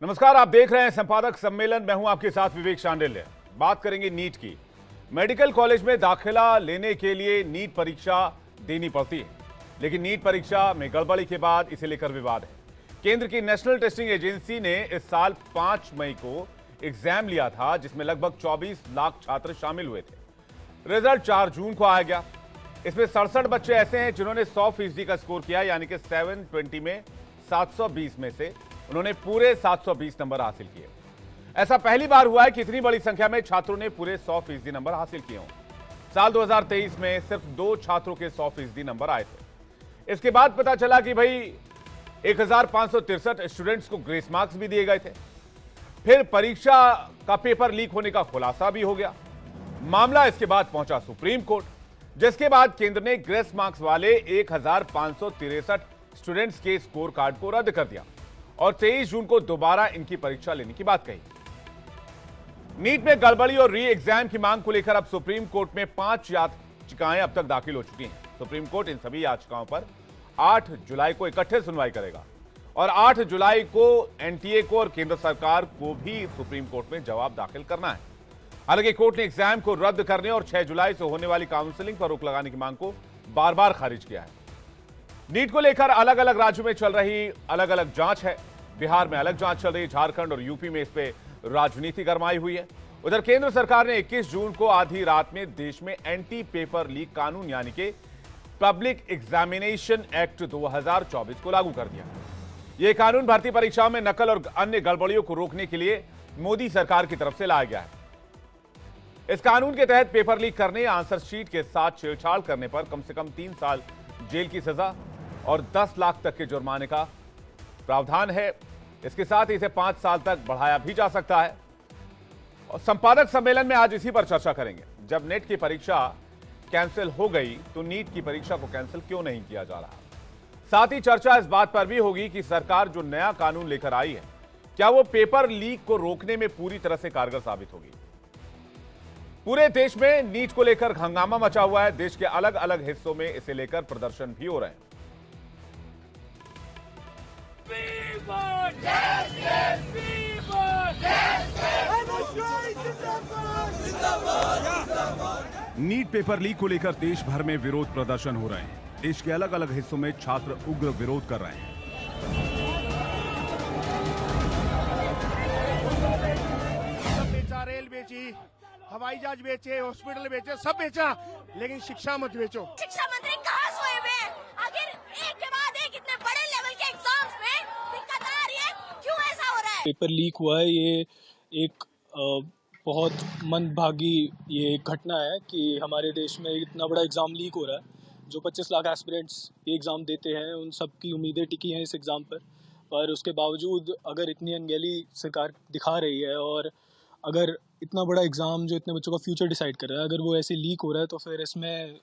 नमस्कार, आप देख रहे हैं संपादक सम्मेलन। मैं हूं आपके साथ विवेक शांडिल्य। बात करेंगे नीट की। मेडिकल कॉलेज में दाखिला लेने के लिए नीट परीक्षा देनी पड़ती है, लेकिन नीट परीक्षा में गड़बड़ी के बाद इसे लेकर विवाद है। केंद्र की नेशनल टेस्टिंग एजेंसी ने इस साल 5 मई को एग्जाम लिया था, जिसमें लगभग 24 लाख छात्र शामिल हुए थे। रिजल्ट 4 जून को आ गया। इसमें 67 बच्चे ऐसे हैं जिन्होंने 100% का स्कोर किया, यानी कि 720 में 720 में से उन्होंने पूरे 720 नंबर हासिल किए। ऐसा पहली बार हुआ है कि इतनी बड़ी संख्या में छात्रों ने पूरे 100% नंबर हासिल किए हों। साल 2023 में सिर्फ 2 छात्रों के 100% नंबर आए थे। इसके बाद पता चला कि भाई 1563 स्टूडेंट्स को ग्रेस मार्क्स भी दिए गए थे। फिर परीक्षा का पेपर लीक होने का खुलासा भी हो गया। मामला इसके बाद पहुंचा सुप्रीम कोर्ट, जिसके बाद केंद्र ने ग्रेस मार्क्स वाले 1563 स्टूडेंट्स के स्कोर कार्ड को रद्द कर दिया और 23 जून को दोबारा इनकी परीक्षा लेने की बात कही। नीट में गड़बड़ी और री एग्जाम की मांग को लेकर अब सुप्रीम कोर्ट में 5 याचिकाएं अब तक दाखिल हो चुकी हैं। सुप्रीम कोर्ट इन सभी याचिकाओं पर 8 जुलाई को इकट्ठे सुनवाई करेगा और 8 जुलाई को एनटीए को और केंद्र सरकार को भी सुप्रीम कोर्ट में जवाब दाखिल करना है। हालांकि कोर्ट ने एग्जाम को रद्द करने और 6 जुलाई से होने वाली काउंसलिंग पर रोक लगाने की मांग को बार बार खारिज किया है। नीट को लेकर अलग अलग राज्यों में चल रही अलग अलग जांच है। बिहार में अलग जांच चल रही, झारखंड और यूपी में इस पे राजनीति गरमाई हुई है। उधर केंद्र सरकार ने 21 जून को आधी रात में देश में एंटी पेपर लीक कानून यानी कि पब्लिक एग्जामिनेशन एक्ट 2024 को लागू कर दिया। यह कानून भर्ती परीक्षाओं में नकल और अन्य गड़बड़ियों को रोकने के लिए मोदी सरकार की तरफ से लाया गया है। इस कानून के तहत पेपर लीक करने, आंसर शीट के साथ छेड़छाड़ करने पर कम से कम 3 साल जेल की सजा और 10 लाख तक के जुर्माने का प्रावधान है। इसके साथ ही इसे 5 साल तक बढ़ाया भी जा सकता है। और संपादक सम्मेलन में आज इसी पर चर्चा करेंगे। जब नेट की परीक्षा कैंसिल हो गई तो नीट की परीक्षा को कैंसिल क्यों नहीं किया जा रहा। साथ ही चर्चा इस बात पर भी होगी कि सरकार जो नया कानून लेकर आई है, क्या वो पेपर लीक को रोकने में पूरी तरह से कारगर साबित होगी। पूरे देश में नीट को लेकर हंगामा मचा हुआ है। देश के अलग अलग हिस्सों में इसे लेकर प्रदर्शन भी हो रहे हैं। नीट पेपर लीक को लेकर देश भर में विरोध प्रदर्शन हो रहे हैं। देश के अलग अलग हिस्सों में छात्र उग्र विरोध कर रहे हैं। सब बेचा, रेल बेची, हवाई जहाज बेचे, हॉस्पिटल बेचे, सब बेचा, लेकिन शिक्षा मत बेचो। शिक्षा मंत्री कहाँ सोए हुए हैं? आखिर एक के बाद एक इतने बड़े लेवल के एग्जाम्स में दिक्कत आ रही है, क्यों ऐसा हो रहा है? पेपर लीक हुआ है, ये एक बहुत मंदभागी ये एक घटना है कि हमारे देश में इतना बड़ा एग्ज़ाम लीक हो रहा है। जो 25 लाख एस्पिरेंट्स ये एग्ज़ाम देते हैं, उन सब की उम्मीदें टिकी हैं इस एग्ज़ाम पर उसके बावजूद अगर इतनी अनगहली सरकार दिखा रही है और अगर इतना बड़ा एग्ज़ाम जो इतने बच्चों का फ्यूचर डिसाइड कर रहा है, अगर वो ऐसे लीक हो रहा है तो फिर इसमें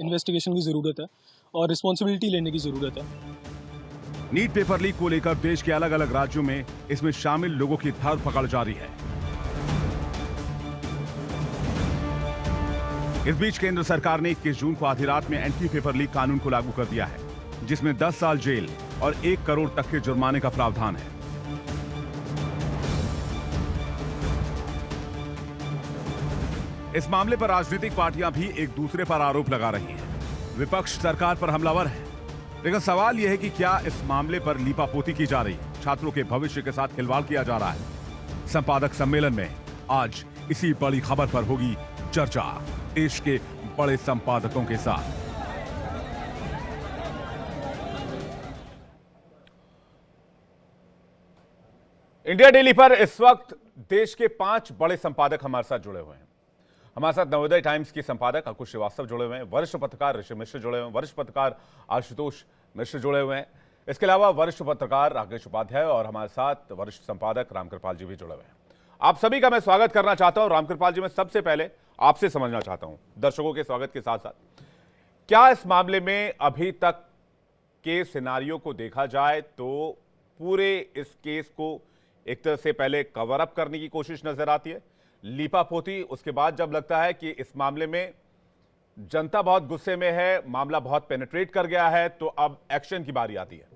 इन्वेस्टिगेशन की ज़रूरत है और रिस्पॉन्सिबिलिटी लेने की ज़रूरत है। नीट पेपर लीक को लेकर देश के अलग अलग राज्यों में इसमें शामिल लोगों की धरपकड़ जारी है। इस बीच केंद्र सरकार ने 21 जून को आधी रात में एंटी पेपर लीक कानून को लागू कर दिया है, जिसमें 10 साल जेल और 1 करोड़ तक के जुर्माने का प्रावधान है। इस मामले पर राजनीतिक पार्टियां भी एक दूसरे पर आरोप लगा रही हैं। विपक्ष सरकार पर हमलावर है, लेकिन सवाल यह है कि क्या इस मामले पर लीपापोती की जा रही है, छात्रों के भविष्य के साथ खिलवाड़ किया जा रहा है। संपादक सम्मेलन में आज इसी बड़ी खबर पर होगी चर्चा, देश के बड़े संपादकों के साथ। इंडिया डेली पर इस वक्त देश के 5 बड़े संपादक हमारे साथ जुड़े हुए हैं। हमारे साथ नवोदय टाइम्स की संपादक अंकुश श्रीवास्तव जुड़े हुए हैं, वरिष्ठ पत्रकार ऋषि मिश्र जुड़े हुए हैं, वरिष्ठ पत्रकार आशुतोष मिश्र जुड़े हुए हैं। इसके अलावा वरिष्ठ पत्रकार राकेश उपाध्याय और हमारे साथ वरिष्ठ संपादक रामकृपाल जी भी जुड़े हुए हैं। आप सभी का मैं स्वागत करना चाहता हूं। रामकृपाल जी, मैं सबसे पहले आपसे समझना चाहता हूं, दर्शकों के स्वागत के साथ साथ, क्या इस मामले में अभी तक के सिनारियो को देखा जाए तो पूरे इस केस को एक तरह से पहले कवर अप करने की कोशिश नजर आती है, लीपापोती, उसके बाद जब लगता है कि इस मामले में जनता बहुत गुस्से में है, मामला बहुत पेनिट्रेट कर गया है, तो अब एक्शन की बारी आती है।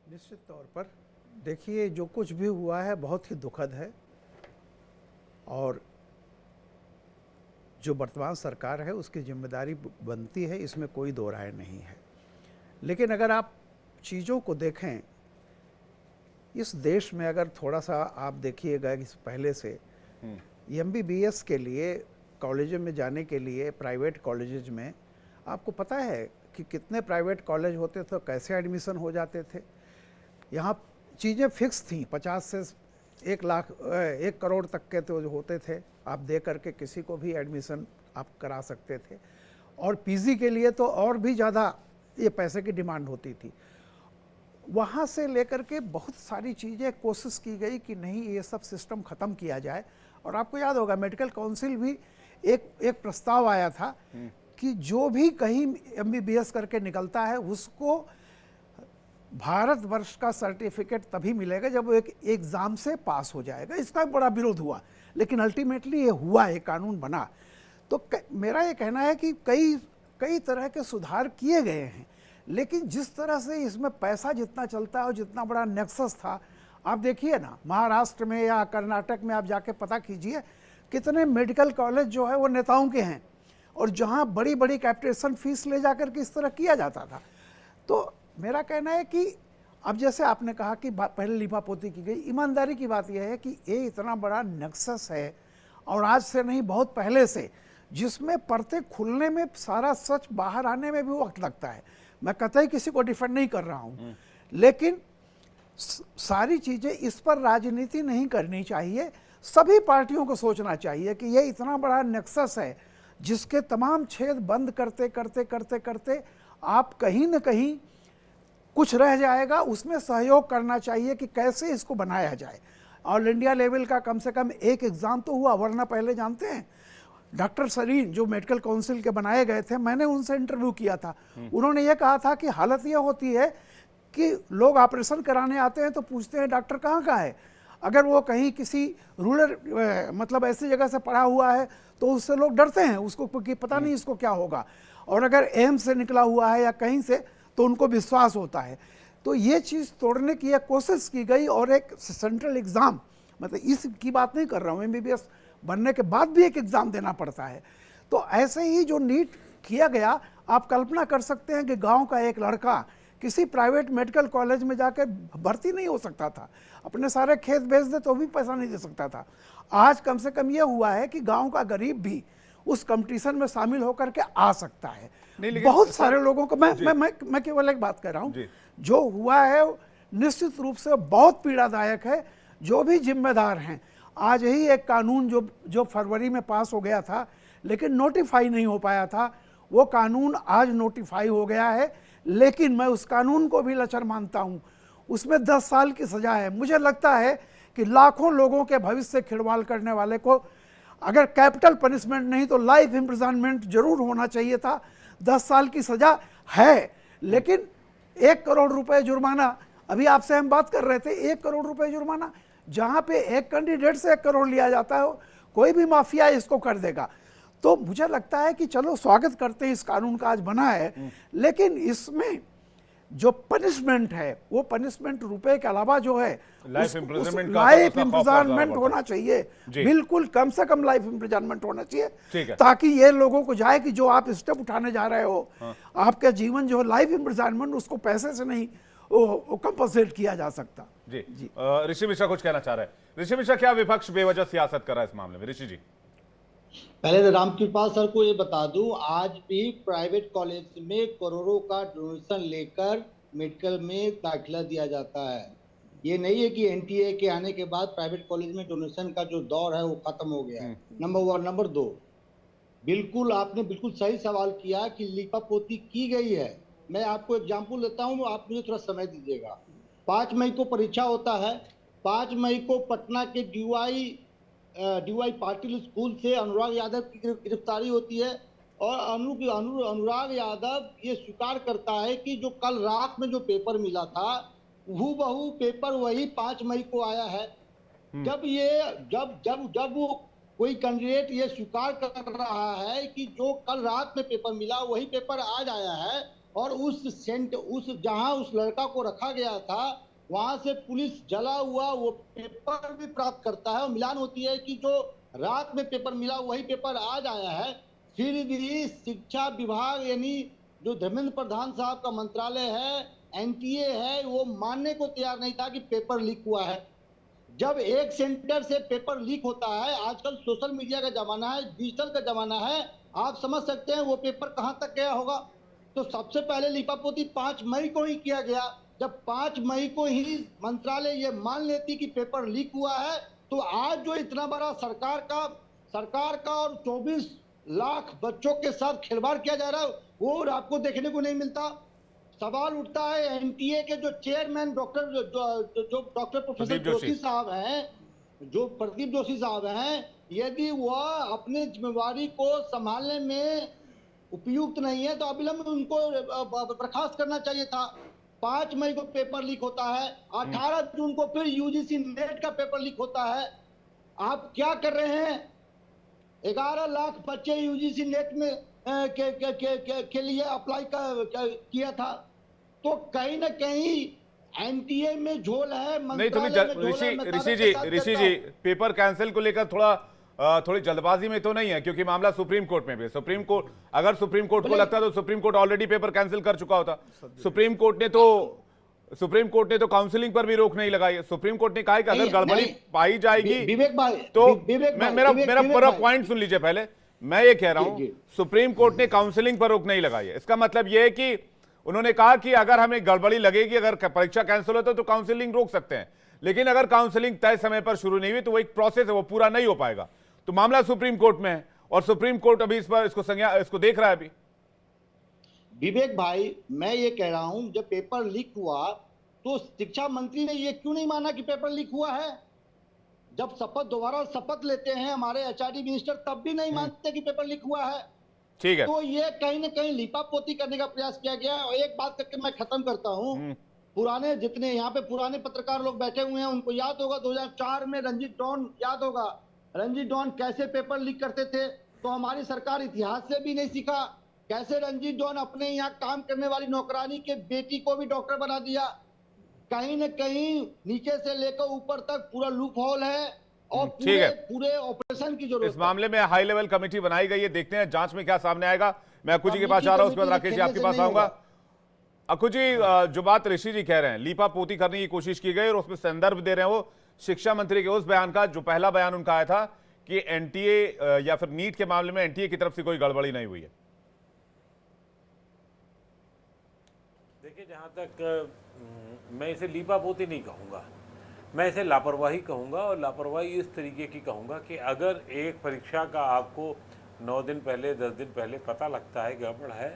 निश्चित तौर पर देखिए, जो कुछ भी हुआ है बहुत ही दुखद है और जो वर्तमान सरकार है उसकी जिम्मेदारी बनती है, इसमें कोई दो राय नहीं है। लेकिन अगर आप चीज़ों को देखें, इस देश में अगर थोड़ा सा आप देखिएगा कि पहले से MBBS के लिए कॉलेज में जाने के लिए प्राइवेट कॉलेजेज में आपको पता है कि कितने प्राइवेट कॉलेज होते थे, कैसे एडमिशन हो जाते थे। यहाँ चीज़ें फिक्स थी, 50 से 1 लाख 1 करोड़ तक के तो जो होते थे, आप दे करके किसी को भी एडमिशन आप करा सकते थे। और PG के लिए तो और भी ज़्यादा ये पैसे की डिमांड होती थी। वहाँ से लेकर के बहुत सारी चीज़ें कोशिश की गई कि नहीं, ये सब सिस्टम ख़त्म किया जाए। और आपको याद होगा मेडिकल काउंसिल भी एक प्रस्ताव आया था कि जो भी कहीं MBBS करके निकलता है उसको भारतवर्ष का सर्टिफिकेट तभी मिलेगा जब वो एक एग्ज़ाम से पास हो जाएगा। इसका बड़ा विरोध हुआ, लेकिन अल्टीमेटली ये हुआ, एक कानून बना। तो मेरा ये कहना है कि कई तरह के सुधार किए गए हैं, लेकिन जिस तरह से इसमें पैसा जितना चलता है और जितना बड़ा नेक्सस था, आप देखिए ना, महाराष्ट्र में या कर्नाटक में आप जाके पता कीजिए कितने मेडिकल कॉलेज जो है वो नेताओं के हैं, और जहाँ बड़ी बड़ी कैपिटेशन फीस ले जाकर के इस तरह किया जाता था। तो मेरा कहना है कि अब जैसे आपने कहा कि पहले लिपापोती की गई, ईमानदारी की बात यह है कि ये इतना बड़ा नेक्सस है और आज से नहीं बहुत पहले से, जिसमें परतें खुलने में, सारा सच बाहर आने में भी वक्त लगता है। मैं कतई किसी को डिफेंड नहीं कर रहा हूँ, लेकिन सारी चीज़ें इस पर राजनीति नहीं करनी चाहिए। सभी पार्टियों को सोचना चाहिए कि ये इतना बड़ा नेक्सस है जिसके तमाम छेद बंद करते करते करते करते आप कहीं न कहीं कुछ रह जाएगा, उसमें सहयोग करना चाहिए कि कैसे इसको बनाया जाए। ऑल इंडिया लेवल का कम से कम एक एग्ज़ाम तो हुआ, वरना पहले जानते हैं डॉक्टर सरीन जो मेडिकल काउंसिल के बनाए गए थे, मैंने उनसे इंटरव्यू किया था। उन्होंने ये कहा था कि हालत ये होती है कि लोग ऑपरेशन कराने आते हैं तो पूछते हैं डॉक्टर कहाँ का है। अगर वो कहीं किसी रूरल मतलब ऐसी जगह से पढ़ा हुआ है तो उससे लोग डरते हैं, उसको कि पता नहीं इसको क्या होगा। और अगर एम्स से निकला हुआ है या कहीं से तो उनको विश्वास होता है। तो ये चीज़ तोड़ने की एक कोशिश की गई और एक सेंट्रल एग्ज़ाम, मतलब इसकी बात नहीं कर रहा हूँ, MBBS बनने के बाद भी एक एग्ज़ाम देना पड़ता है। तो ऐसे ही जो नीट किया गया, आप कल्पना कर सकते हैं कि गांव का एक लड़का किसी प्राइवेट मेडिकल कॉलेज में जाकर भर्ती नहीं हो सकता था, अपने सारे खेत बेच दे तो भी पैसा नहीं दे सकता था। आज कम से कम ये हुआ है कि गांव का गरीब भी उस कंपटीशन में शामिल होकर के आ सकता है। बहुत सारे लोगों को मैं केवल एक बात कर रहा हूँ, जो हुआ है निश्चित रूप से बहुत पीड़ादायक है। जो भी जिम्मेदार हैं, आज ही एक कानून जो फरवरी में पास हो गया था लेकिन नोटिफाई नहीं हो पाया था, वो कानून आज नोटिफाई हो गया है। लेकिन मैं उस कानून को भी लचर मानता हूँ, उसमें 10 साल की सजा है। मुझे लगता है कि लाखों लोगों के भविष्य से खिलवाड़ करने वाले को अगर कैपिटल पनिशमेंट नहीं तो लाइफ इम्प्रिजनमेंट जरूर होना चाहिए था। 10 साल की सजा है, लेकिन 1 करोड़ रुपए जुर्माना, अभी आपसे हम बात कर रहे थे, 1 करोड़ रुपए जुर्माना, जहाँ पे एक कैंडिडेट से 1 करोड़ लिया जाता है, कोई भी माफिया इसको कर देगा। तो मुझे लगता है कि चलो स्वागत करते हैं, इस कानून का आज बना है, लेकिन इसमें जो पनिशमेंट है वो पनिशमेंट रुपए के अलावा जो है लाइफ इम्प्रिजनमेंट होना चाहिए। बिल्कुल, कम से कम लाइफ इम्प्रिजनमेंट होना चाहिए, ताकि ये लोगों को जाए कि जो आप स्टेप उठाने जा रहे हो, आपका जीवन जो लाइफ इम्प्रिजनमेंट, उसको पैसे से नहीं कंपनसेट किया जा सकता। जी ऋषि मिश्रा कुछ कहना चाह रहे हैं। ऋषि मिश्रा, क्या विपक्ष बेवजह सियासत कर रहा है इस मामले में? ऋषि जी, पहले तो रामकृपाल सर को ये बता दूं, आज भी प्राइवेट कॉलेज में करोड़ों का डोनेशन लेकर मेडिकल में दाखिला दिया जाता है। ये नहीं है कि NTA के आने के बाद प्राइवेट कॉलेज में डोनेशन का जो दौर है वो खत्म हो गया है। नंबर 1। नंबर 2, बिल्कुल आपने बिल्कुल सही सवाल किया कि लिपापोती की गई है। मैं आपको एग्जाम्पल देता हूँ, आप मुझे थोड़ा समय दीजिएगा। 5 मई को परीक्षा होता है। 5 मई को पटना के DY पाटिल स्कूल से अनुराग यादव की गिरफ्तारी होती है, और अनुराग यादव ये स्वीकार करता है कि जो कल रात में जो पेपर मिला था हूबहू पेपर वही 5 मई को आया है। जब वो कोई कैंडिडेट ये स्वीकार कर रहा है कि जो कल रात में पेपर मिला वही पेपर आज आया है, और उस जहां उस लड़का को रखा गया था वहां से पुलिस जला हुआ वो पेपर भी प्राप्त करता है और मिलान होती है कि जो रात में पेपर मिला वही पेपर आज आया है। फिर भी शिक्षा विभाग यानी जो धर्मेंद्र प्रधान साहब का मंत्रालय है, एनटीए है, वो मानने को तैयार नहीं था कि पेपर लीक हुआ है। जब एक सेंटर से पेपर लीक होता है, आजकल सोशल मीडिया का जमाना है, डिजिटल का जमाना है, आप समझ सकते हैं वो पेपर कहां तक गया होगा। तो सबसे पहले लिपापोती 5 मई को ही किया गया। जब 5 मई को ही मंत्रालय ये मान लेती कि पेपर लीक हुआ है, तो आज जो इतना बड़ा सरकार का और 24 लाख बच्चों के साथ खिलवाड़ किया जा रहा है, वो आपको देखने को नहीं मिलता। सवाल उठता है एनटीए के जो chairman doctor doctor professor Pradeep Joshi. Joshi साहब हैं, जो प्रदीप जोशी साहब हैं, यदि वह अपनी जिम्मेवारी को संभालने में उपयुक्त नहीं है तो अविलंब उनको बर्खास्त करना चाहिए था। 5 मई को पेपर लीक होता है, 18 जून को फिर यूजीसी नेट का पेपर लीक होता है। आप क्या कर रहे हैं? 11 लाख बच्चे यूजीसी नेट में के लिए अप्लाई किया था। तो कहीं ना कहीं एनटीए में झोल है, नहीं तो मंत्रालय में झोल है। मैं दावे के साथ ऋषि कहता जी, हूं। पेपर कैंसिल को लेकर थोड़ी जल्दबाजी में तो नहीं है, क्योंकि मामला सुप्रीम कोर्ट में भी है। सुप्रीम कोर्ट, अगर सुप्रीम कोर्ट को लगता तो supreme court already paper cancel कर चुका होता। सुप्रीम कोर्ट ने तो काउंसलिंग पर भी रोक नहीं लगाई है। सुप्रीम कोर्ट ने कहा है कि अगर नहीं, गड़बड़ी नहीं। पाई जाएगी विवेक भाई, तो विवेक भाई, मेरा विवेक पूरा भाई। पॉइंट सुन लीजिए पहले। मैं ये कह रहा जी, हूं, जी। सुप्रीम कोर्ट ने काउंसलिंग पर रोक नहीं लगाई है। इसका मतलब यह है कि उन्होंने कहा कि अगर हमें गड़बड़ी लगेगी, अगर परीक्षा कैंसिल होता तो काउंसलिंग रोक सकते हैं, लेकिन अगर काउंसलिंग तय समय पर शुरू नहीं हुई तो वो एक प्रोसेस है, वो पूरा नहीं हो पाएगा। तो मामला सुप्रीम कोर्ट में है और सुप्रीम कोर्ट अभी इसको देख रहा है अभी। विवेक भाई, मैं ये कह रहा हूं, जब पेपर लीक हुआ तो शिक्षा मंत्री ने ये क्यों नहीं माना कि पेपर लीक हुआ है? जब दोबारा शपथ लेते हैं हमारे एचआरडी मिनिस्टर, तब भी नहीं मानते कि पेपर लीक हुआ है। ठीक है, तो ये कहीं ना कहीं लिपापोती करने का प्रयास किया गया है। और एक बात करके मैं खत्म करता हूं, पुराने जितने यहाँ पे पुराने पत्रकार लोग बैठे हुए हैं उनको याद होगा 2004 में रंजीत डॉन, याद होगा रंजीत डॉन कैसे पेपर लीक करते थे। तो हमारी सरकार इतिहास से भी नहीं सीखा, कैसे रंजीत डॉन अपने यहाँ काम करने वाली नौकरानी के बेटी को भी डॉक्टर बना दिया। कहीं न कहीं नीचे से लेकर ऊपर तक पूरा लूप होल है और ठीक है। पूरे ऑपरेशन की जरूरत इस मामले में हाई लेवल कमेटी बनाई गई है, देखते हैं जांच में क्या सामने आएगा। मैं अक्कू जी के पास जा रहा हूं, उसके बाद राकेश जी आपके पास आऊंगा। अक्कू जी, जो बात ऋषि जी कह रहे हैं, लीपा पोती करने की कोशिश की गई और उसमें संदर्भ दे रहे हैं वो शिक्षा मंत्री के उस बयान का, जो पहला बयान उनका आया था कि एनटीए या फिर नीट के मामले में एनटीए की तरफ से कोई गड़बड़ी नहीं हुई है। देखिए, जहाँ तक मैं इसे लीपापोती नहीं कहूँगा, मैं इसे लापरवाही कहूँगा। और लापरवाही इस तरीके की कहूँगा कि अगर एक परीक्षा का आपको 9 दिन पहले 10 दिन पहले पता लगता है गड़बड़ है,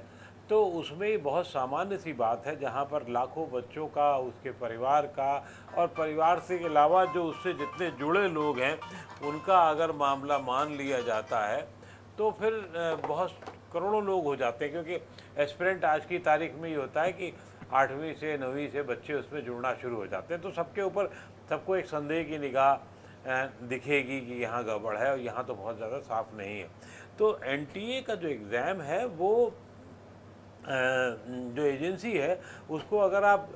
तो उसमें बहुत सामान्य सी बात है, जहाँ पर लाखों बच्चों का, उसके परिवार का और परिवार से के अलावा जो उससे जितने जुड़े लोग हैं उनका अगर मामला मान लिया जाता है तो फिर बहुत करोड़ों लोग हो जाते हैं। क्योंकि एस्पिरेंट आज की तारीख में ये होता है कि 8वीं से 9वीं से बच्चे उसमें जुड़ना शुरू हो जाते हैं, तो सबके ऊपर सबको एक संदेह की निगाह दिखेगी कि यहाँ गड़बड़ है और यहाँ तो बहुत ज़्यादा साफ नहीं है। तो एनटीए का जो एग्ज़ाम है वो जो एजेंसी है उसको अगर आप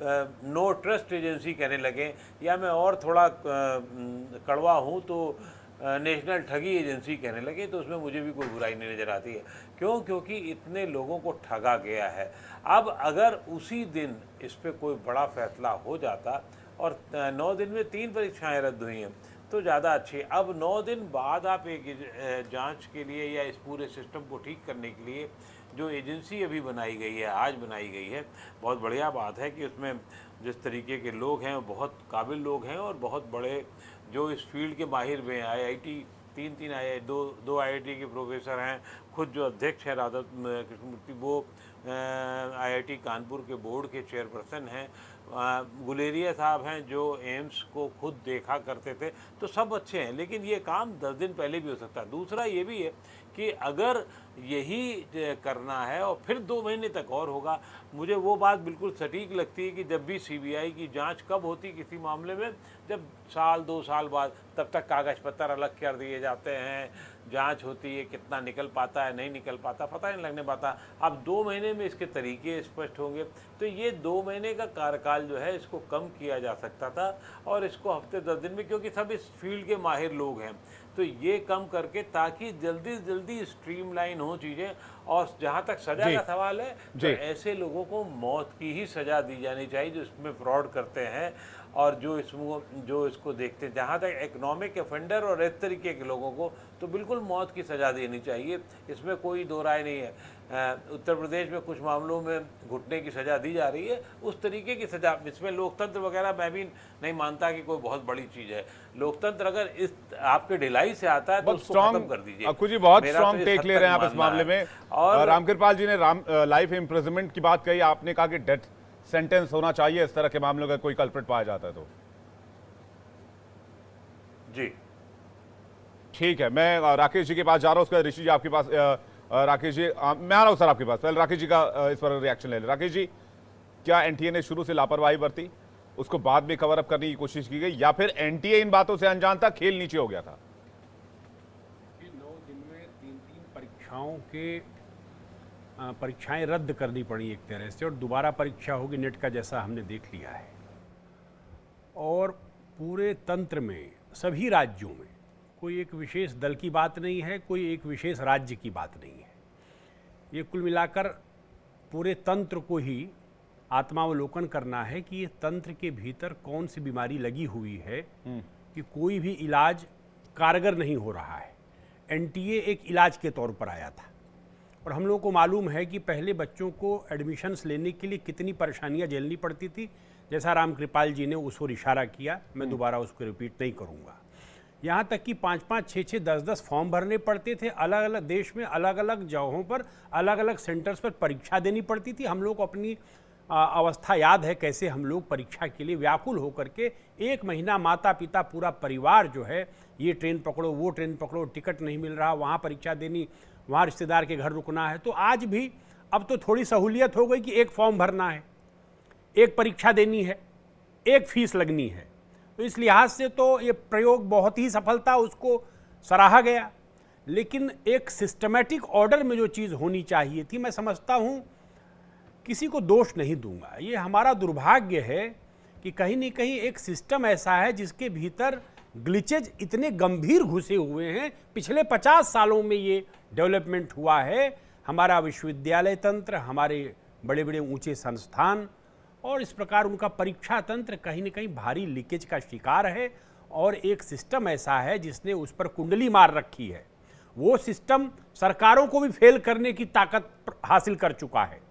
नो ट्रस्ट एजेंसी कहने लगें, या मैं और थोड़ा कड़वा हूँ तो नेशनल ठगी एजेंसी कहने लगे, तो उसमें मुझे भी कोई बुराई नहीं नज़र आती है। क्यों? क्योंकि इतने लोगों को ठगा गया है। अब अगर उसी दिन इस पर कोई बड़ा फैसला हो जाता और 9 दिन में 3 परीक्षाएं रद्द हुई हैं तो ज़्यादा अच्छी। अब 9 दिन बाद आप एक जांच के लिए या इस पूरे सिस्टम को ठीक करने के लिए जो एजेंसी अभी बनाई गई है, आज बनाई गई है, बहुत बढ़िया बात है कि उसमें जिस तरीके के लोग हैं बहुत काबिल लोग हैं और बहुत बड़े जो इस फील्ड के माहिर में आईआईटी 3 दो आईआईटी के प्रोफेसर हैं, खुद जो अध्यक्ष हैं राधा कृष्णमूर्ति वो आईआईटी कानपुर के बोर्ड के चेयरपर्सन हैं, गुलेरिया साहब हैं जो एम्स को खुद देखा करते थे, तो सब अच्छे हैं। लेकिन ये काम 10 दिन पहले भी हो सकता है। दूसरा ये भी है कि अगर यही करना है और फिर 2 महीने तक और होगा। मुझे वो बात बिल्कुल सटीक लगती है कि जब भी सीबीआई की जांच कब होती किसी मामले में, जब साल 2 साल बाद, तब तक कागज पत्तर अलग कर दिए जाते हैं, जांच होती है, कितना निकल पाता है नहीं निकल पाता पता नहीं लगने पाता। अब 2 महीने में इसके तरीके स्पष्ट होंगे। तो ये 2 महीने का कार्यकाल जो है इसको कम किया जा सकता था और इसको हफ्ते 10 दिन में, क्योंकि सब इस फील्ड के माहिर लोग हैं, तो ये कम करके ताकि जल्दी से जल्दी स्ट्रीमलाइन हो चीज़ें। और जहाँ तक सजा का सवाल है, तो ऐसे लोगों को मौत की ही सजा दी जानी चाहिए जो इसमें फ्रॉड करते हैं और जो इसको देखते हैं। जहाँ तक इकोनॉमिक ऑफेंडर और इस तरीके के लोगों को तो बिल्कुल मौत की सज़ा देनी चाहिए, इसमें कोई दो राय नहीं है। उत्तर प्रदेश में कुछ मामलों में घुटने की सज़ा दी जा रही है, उस तरीके की सज़ा। इसमें लोकतंत्र वगैरह मैं भी नहीं मानता कि कोई बहुत बड़ी चीज़ है। लोकतंत्र अगर इस आपके ढिलाई से आता है तो उसको खत्म कर दीजिए। अक्कू जी बहुत स्ट्रॉन्ग टेक ले रहे हैं आप इस मामले में। और रामकृपाल जी ने लाइफ इम्प्रिजनमेंट की बात कही, आपने कहा कि डेथ सेंटेंस होना चाहिए इस तरह के मामलों का कोई कल्प्रिट पाया जाता है तो। जी ठीक है, मैं राकेश जी के पास जा रहा हूं, उसके बाद ऋषि जी आपके पास। राकेश जी मैं आ रहा हूं सर आपके पास, पहले राकेश जी का इस पर रिएक्शन ले लें। राकेश जी, क्या एनटीए ने शुरू से लापरवाही बरती, उसको बाद में कवर अप करने की कोशिश की गई, या फिर एनटीए इन बातों से अनजान था, खेल नीचे हो गया था? 9 दिन में 3 परीक्षाओं के परीक्षाएं रद्द करनी पड़ी एक तरह से, और दोबारा परीक्षा होगी नेट का, जैसा हमने देख लिया है। और पूरे तंत्र में सभी राज्यों में कोई एक विशेष दल की बात नहीं है, कोई एक विशेष राज्य की बात नहीं है। ये कुल मिलाकर पूरे तंत्र को ही आत्मावलोकन करना है कि ये तंत्र के भीतर कौन सी बीमारी लगी हुई है कि कोई भी इलाज कारगर नहीं हो रहा है। एनटीए एक इलाज के तौर पर आया था, और हम लोगों को मालूम है कि पहले बच्चों को एडमिशन्स लेने के लिए कितनी परेशानियां झेलनी पड़ती थी, जैसा रामकृपाल जी ने उस ओर इशारा किया, मैं दोबारा उसको रिपीट नहीं करूंगा। यहाँ तक कि 5-5, 6-6, 10-10 फॉर्म भरने पड़ते थे, अलग अलग देश में अलग अलग जगहों पर अलग अलग सेंटर्स पर परीक्षा देनी पड़ती थी। हम लोग को अपनी अवस्था याद है कैसे हम लोग परीक्षा के लिए व्याकुल होकर के 1 महीना माता पिता पूरा परिवार जो है, ये ट्रेन पकड़ो वो ट्रेन पकड़ो, टिकट नहीं मिल रहा, वहाँ परीक्षा देनी, वहाँ रिश्तेदार के घर रुकना है। तो आज भी अब तो थोड़ी सहूलियत हो गई कि एक फॉर्म भरना है, एक परीक्षा देनी है, एक फीस लगनी है। तो इस लिहाज से तो ये प्रयोग बहुत ही सफल था, उसको सराहा गया। लेकिन एक सिस्टमैटिक ऑर्डर में जो चीज़ होनी चाहिए थी, मैं समझता हूँ, किसी को दोष नहीं दूंगा, ये हमारा दुर्भाग्य है कि कहीं न कहीं एक सिस्टम ऐसा है जिसके भीतर ग्लिचेज इतने गंभीर घुसे हुए हैं। पिछले 50 सालों में ये डेवलपमेंट हुआ है। हमारा विश्वविद्यालय तंत्र, हमारे बड़े बड़े ऊंचे संस्थान और इस प्रकार उनका परीक्षा तंत्र कहीं न कहीं भारी लीकेज का शिकार है, और एक सिस्टम ऐसा है जिसने उस पर कुंडली मार रखी है। वो सिस्टम सरकारों को भी फेल करने की ताकत हासिल कर चुका है।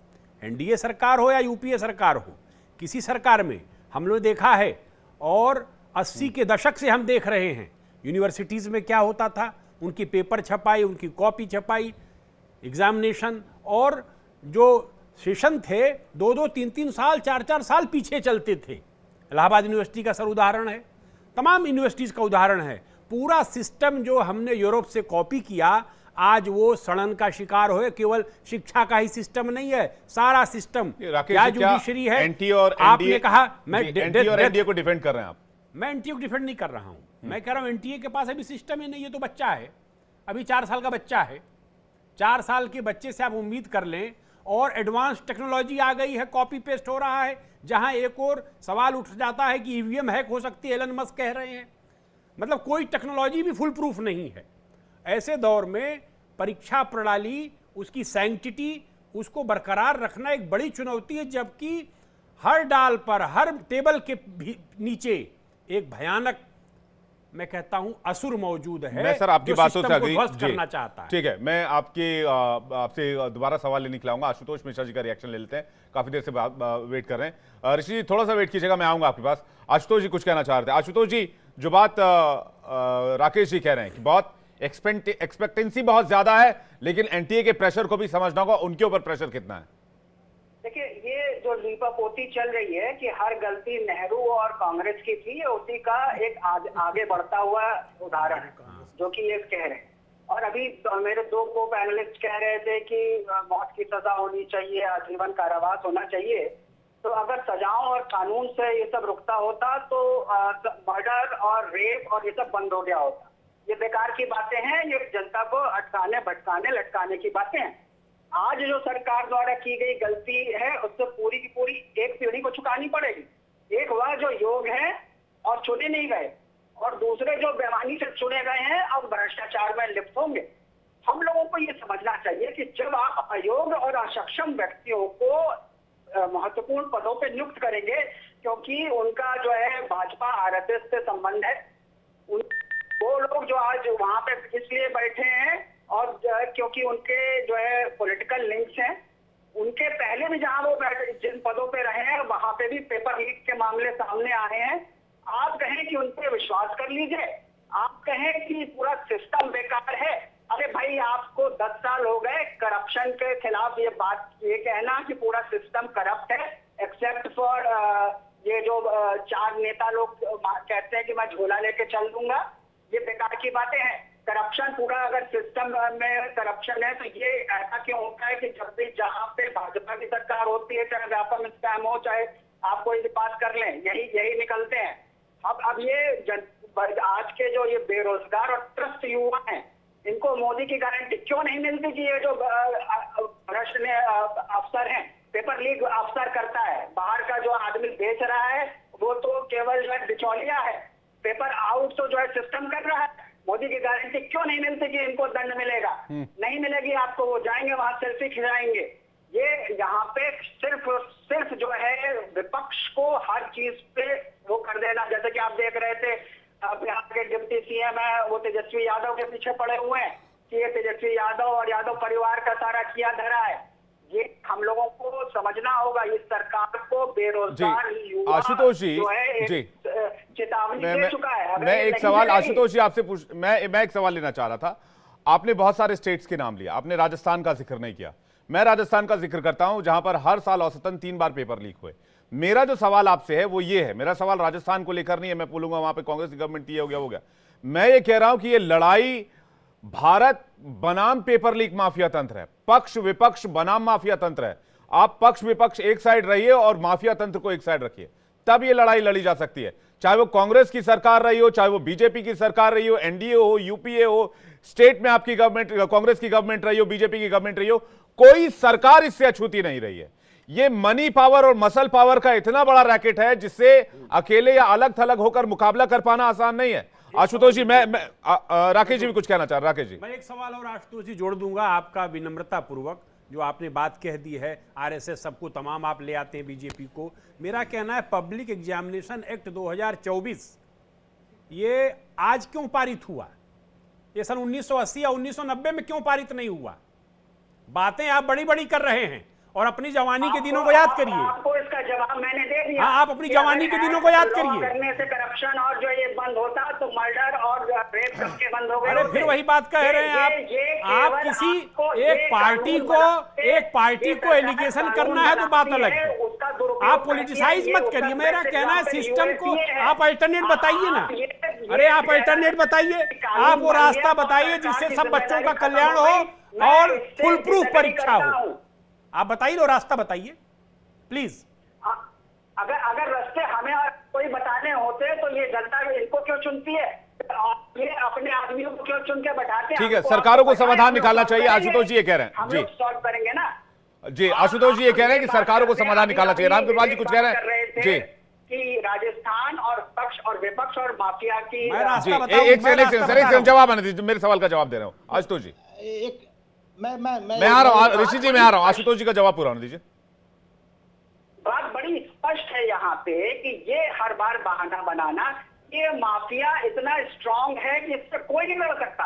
एनडीए सरकार हो या यूपीए सरकार हो, किसी सरकार में हम लोग देखा है, और 80 के दशक से हम देख रहे हैं यूनिवर्सिटीज़ में क्या होता था, उनकी पेपर छपाई, उनकी कॉपी छपाई, एग्जामिनेशन, और जो सेशन थे 2-2, 3-3 साल, 4-4 साल पीछे चलते थे। इलाहाबाद यूनिवर्सिटी का सर उदाहरण है, तमाम यूनिवर्सिटीज़ का उदाहरण है। पूरा सिस्टम जो हमने यूरोप से कॉपी किया, आज वो सड़न का शिकार हो। केवल शिक्षा का ही सिस्टम नहीं है, सारा सिस्टम, क्या जुडिशरी है। एनटीए और आपने कहा मैं एनडीए को डिफेंड कर रहे हैं आप। मैं एनटीए को डिफेंड नहीं कर रहा हूं, मैं कह रहा हूं एनटीए के पास अभी सिस्टम ही नहीं है, तो बच्चा है, अभी 4 साल का बच्चा है। 4 साल के बच्चे से आप उम्मीद कर लें, और एडवांस टेक्नोलॉजी आ गई है, कॉपी पेस्ट हो रहा है। जहां एक और सवाल उठ जाता है कि ईवीएम हैक हो सकती है, एलन मस्क कह रहे हैं। मतलब कोई टेक्नोलॉजी भी फुल प्रूफ नहीं है। ऐसे दौर में परीक्षा प्रणाली, उसकी सैंक्टिटी, उसको बरकरार रखना एक बड़ी चुनौती है, जबकि हर डाल पर, हर टेबल के नीचे एक भयानक, मैं कहता हूं, असुर मौजूद है। मैं सर आपकी बातों से अग्री करना चाहता है। ठीक है, मैं आपसे दोबारा सवाल लेने के लाऊंगा। आशुतोष मिश्रा जी का रिएक्शन ले लेते हैं, काफी देर से वेट कर रहे हैं। ऋषि जी थोड़ा सा वेट कीजिएगा, मैं आऊंगा आपके पास। आशुतोष जी कुछ कहना चाह रहे थे। आशुतोष जी, जो बात राकेश जी कह रहे हैं कि बहुत एक्सपेक्टेंसी बहुत ज्यादा है, लेकिन एनटीए के प्रेशर को भी समझना होगा, उनके ऊपर प्रेशर कितना है? देखिए, ये जो लीपापोती चल रही है कि हर गलती नेहरू और कांग्रेस की थी, उसी का एक आगे बढ़ता हुआ उदाहरण है, जो कि ये कह रहे हैं। और अभी मेरे दो को पैनलिस्ट कह रहे थे कि मौत की सजा होनी चाहिए, आजीवन कारावास होना चाहिए। तो अगर सजाओं और कानून से ये सब रुकता होता तो मर्डर और रेप और ये सब बंद हो गया होता। ये बेकार की बातें हैं, ये जनता को अटकाने भटकाने लटकाने की बातें हैं। आज जो सरकार द्वारा की गई गलती है उससे पूरी की पूरी एक पीढ़ी को चुकानी पड़ेगी। एक वह जो योग है और चुने नहीं गए, और दूसरे जो बेईमानी से चुने गए हैं और भ्रष्टाचार में लिप्त होंगे। हम लोगों को ये समझना चाहिए कि जब आप अयोग्य और अक्षम व्यक्तियों को महत्वपूर्ण पदों पे नियुक्त करेंगे, क्योंकि उनका जो है भाजपा आरएसएस से संबंध है, वो लोग जो आज वहां पे इसलिए बैठे हैं और क्योंकि उनके जो है पॉलिटिकल लिंक्स हैं। उनके पहले भी जहां वो जिन पदों पे रहे हैं वहां पे भी पेपर लीक के मामले सामने आए हैं। आप कहें कि उन पे विश्वास कर लीजिए, आप कहें कि पूरा सिस्टम बेकार है। अरे भाई, आपको 10 साल हो गए करप्शन के खिलाफ ये कहना कि पूरा सिस्टम करप्ट है, एक्सेप्ट फॉर ये जो 4 नेता लोग कहते हैं कि मैं झोला लेके चल दूंगा। ये बेकार की बातें हैं। करप्शन पूरा अगर सिस्टम में करप्शन है तो ये ऐसा क्यों होता है कि जब भी जहां पे भाजपा की सरकार होती है, चाहे व्यापक स्कैम हो, चाहे आप कोई भी बात कर लें, यही निकलते हैं। अब ये आज के जो ये बेरोजगार और त्रस्त युवा हैं, इनको मोदी की गारंटी क्यों नहीं मिलती कि ये जो भ्रष्ट अफसर हैं, पेपर लीक अफसर करता है, बाहर का जो आदमी बेच रहा है वो तो केवल जो है बिचौलिया है, पेपर आउट तो जो है सिस्टम कर रहा है। मोदी की गारंटी क्यों नहीं मिलती कि इनको दंड मिलेगा? नहीं मिलेगी आपको, वो जाएंगे वहां सेल्फी खिंचाएंगे। ये यहाँ पे सिर्फ जो है विपक्ष को हर चीज पे वो कर देना। जैसे कि आप देख रहे थे बिहार के डिप्टी सीएम है, वो तेजस्वी यादव के पीछे पड़े हुए हैं कि ये तेजस्वी यादव और यादव परिवार का सारा किया धरा है। ये हम लोगों को समझना होगा। इस सरकार को बेरोजगार युवा आशुतोष जी, जो है जी चेतावनी दे चुका है। मैं एक सवाल आशुतोष जी आपसे मैं एक सवाल लेना चाह रहा था। आपने बहुत सारे स्टेट्स के नाम लिया, आपने राजस्थान का जिक्र नहीं किया। मैं राजस्थान का जिक्र करता हूं जहां पर हर साल औसतन 3 बार पेपर लीक हुए। मेरा जो सवाल आपसे है वो ये है, मेरा सवाल राजस्थान को लेकर नहीं है, मैं बोलूंगा वहां पे कांग्रेस की गवर्नमेंट ये हो गया। मैं ये कह रहा हूं कि ये लड़ाई भारत बनाम पेपर लीक माफिया तंत्र है, पक्ष विपक्ष बनाम माफिया तंत्र है। आप पक्ष विपक्ष एक साइड रहिए और माफिया तंत्र को एक साइड रखिए, तब ये लड़ाई लड़ी जा सकती है। चाहे वो कांग्रेस की सरकार रही हो, चाहे वो बीजेपी की सरकार रही हो, एनडीए हो, यूपीए हो, स्टेट में आपकी गवर्नमेंट कांग्रेस की गवर्नमेंट रही हो, बीजेपी की गवर्नमेंट रही हो, कोई सरकार इससे अछूती नहीं रही है। ये मनी पावर और मसल पावर का इतना बड़ा रैकेट है जिससे अकेले या अलग थलग होकर मुकाबला कर पाना आसान नहीं है। आशुतोष जी, मैं राकेश जी भी कुछ कहना चाह रहा। राकेश जी, मैं एक सवाल और आशुतोष जी जोड़ दूंगा आपका विनम्रता पूर्वक, जो आपने बात कह दी है आरएसएस सबको तमाम आप ले आते हैं बीजेपी को। मेरा कहना है पब्लिक एग्जामिनेशन एक्ट 2024 ये आज क्यों पारित हुआ? ये सन 1980 या 1990 में क्यों पारित नहीं हुआ? बातें आप बड़ी बड़ी कर रहे हैं और अपनी जवानी के दिनों को याद करिए। आपको इसका जवाब मैंने दे दिया। हाँ, आप अपनी जवानी के दिनों को याद करिए। करने से करप्शन और जो ये बंद होता तो मर्डर और रेप सबके बंद हो गए। अरे फिर वही बात कह रहे हैं आप किसी एक पार्टी को एलिगेशन करना है तो बात अलग है, आप पॉलिटिसाइज मत करिए। मेरा कहना है सिस्टम को आप अल्टरनेट बताइए ना। अरे आप अल्टरनेट बताइए, आप वो रास्ता बताइए जिससे सब बच्चों का कल्याण हो और फुल प्रूफ परीक्षा हो। आप बताइए, वो रास्ता बताइए प्लीज। अगर रास्ते हमें और कोई बताने होते तो ये जनता इनको क्यों चुनती है? ये अपने आदमियों को क्यों चुन के बैठाते हैं? ठीक है, सरकारों को समाधान निकालना चाहिए। आशुतोष जी ये कह रहे हैं जी, सॉल्व करेंगे ना जी। आशुतोष जी ये कह रहे हैं कि सरकारों को समाधान निकालना चाहिए। रामकृपाल जी कुछ कह रहे हैं जी कि राजस्थान और पक्ष और विपक्ष और माफिया की जी। एक सेकंड जवाब आने दीजिए, मेरे सवाल का जवाब दे रहा हूं आशुतोष जी। मैं आ रहा हूं ऋषि जी, मैं आ रहा हूं। आशुतोष जी का जवाब पूरा होने दीजिए। बात बड़ी स्पष्ट है यहाँ पे कि ये हर बार बहाना बनाना, ये माफिया इतना स्ट्रांग है कि इससे कोई नहीं लड़ सकता।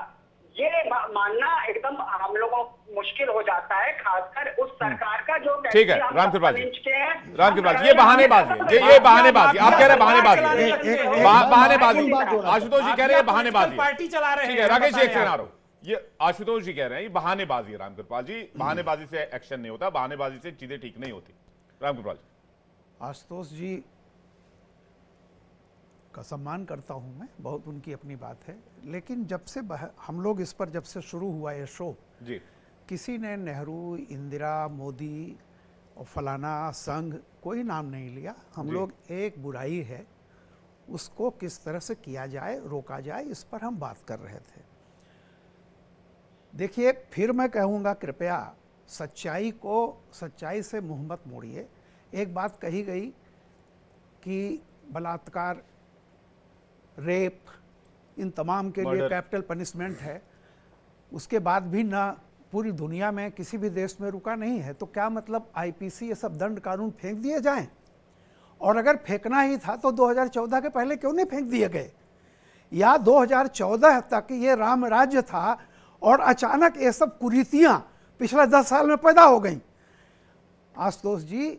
ये मानना एकदम हम लोगों को मुश्किल हो जाता है, खासकर उस सरकार का जो ठीक है। रामकृपाल जी, रामकृपाल जी, ये बहानेबाजी है, ये बहानेबाजी। आप कह रहे हैं बहानेबाजी, बहानेबाजी। आशुतोष जी कह रहे हैं बहानेबाजी, पार्टी चला रहे हैं। ठीक है राकेश जी, एक सेकंड आ रहा हूं। ये आशुतोष जी कह रहे हैं ये बहानेबाजी है। रामकृपाल जी, बहानेबाजी से एक्शन नहीं होता, बहानेबाजी से चीजें ठीक नहीं होती। रामकृपाल जी। आशुतोष जी, उनका सम्मान करता हूं मैं, बहुत उनकी अपनी बात है, लेकिन जब से हम लोग इस पर जब से शुरू हुआ ये शो जी, किसी ने नेहरू, इंदिरा, मोदी और फलाना संघ कोई नाम नहीं लिया। हम लोग एक बुराई है उसको किस तरह से किया जाए, रोका जाए, इस पर हम बात कर रहे थे। देखिए, फिर मैं कहूँगा, कृपया सच्चाई से मुंह मत मोड़िए। एक बात कही गई कि बलात्कार, रेप, इन तमाम के लिए कैपिटल पनिशमेंट है, उसके बाद भी ना पूरी दुनिया में किसी भी देश में रुका नहीं है। तो क्या मतलब आईपीसी ये सब दंड कानून फेंक दिए जाएं? और अगर फेंकना ही था तो 2014 के पहले क्यों नहीं फेंक दिए गए? या 2014 तक ये राम राज्य था और अचानक ये सब कुरीतियां पिछले 10 साल में पैदा हो गई। आशुतोष जी,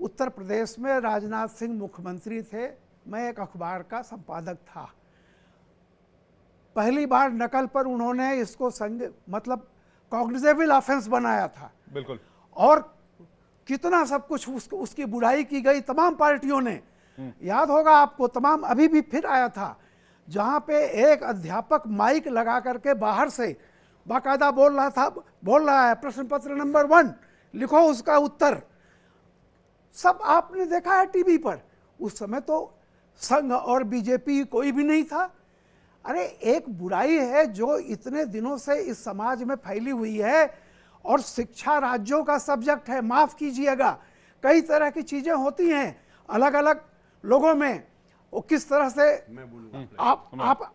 उत्तर प्रदेश में राजनाथ सिंह मुख्यमंत्री थे, मैं एक अखबार का संपादक था। पहली बार नकल पर उन्होंने इसको मतलब कॉग्निजेबल ऑफेंस बनाया था। बिल्कुल। और कितना सब कुछ उसकी बुराई की गई तमाम पार्टियों ने। याद होगा आपको, तमाम अभी भी फिर आया था, जहां पे एक अध्यापक माइक लगा करके बाहर से बाकायदा बोल रहा है प्रश्न पत्र नंबर 1 लिखो, उसका उत्तर। सब आपने देखा है टीवी पर। उस समय तो संघ और बीजेपी कोई भी नहीं था। अरे, एक बुराई है जो इतने दिनों से इस समाज में फैली हुई है, और शिक्षा राज्यों का सब्जेक्ट है। माफ कीजिएगा, कई तरह की चीजें होती हैं अलग अलग लोगों में। वो किस तरह से आप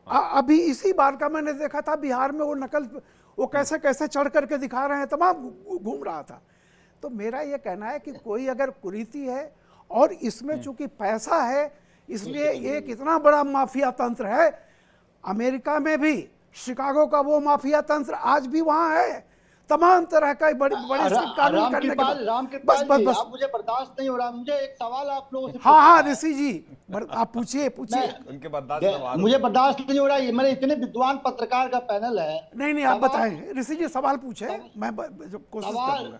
अभी इसी बार का मैंने देखा था बिहार में, वो नकल वो कैसे कैसे चढ़ करके दिखा रहे हैं, तमाम घूम रहा था। तो मेरा ये कहना है कि कोई अगर कुरीति है और इसमें चूंकि पैसा है, इसलिए एक इतना बड़ा माफिया तंत्र है। अमेरिका में भी शिकागो का वो माफिया तंत्र आज भी वहां है, तमाम तरह का बड़े कानून करने के बाद। बस आप मुझे बर्दाश्त नहीं हो रहा। मुझे एक सवाल आप लोगों से। हाँ ऋषि जी, आप पूछिए। उनके बर्दाश्त मुझे बर्दाश्त नहीं हो रहा। ये मेरे इतने विद्वान पत्रकार का पैनल है। नहीं, आप बताएं ऋषि जी, सवाल पूछे, मैं कोशिश करूंगा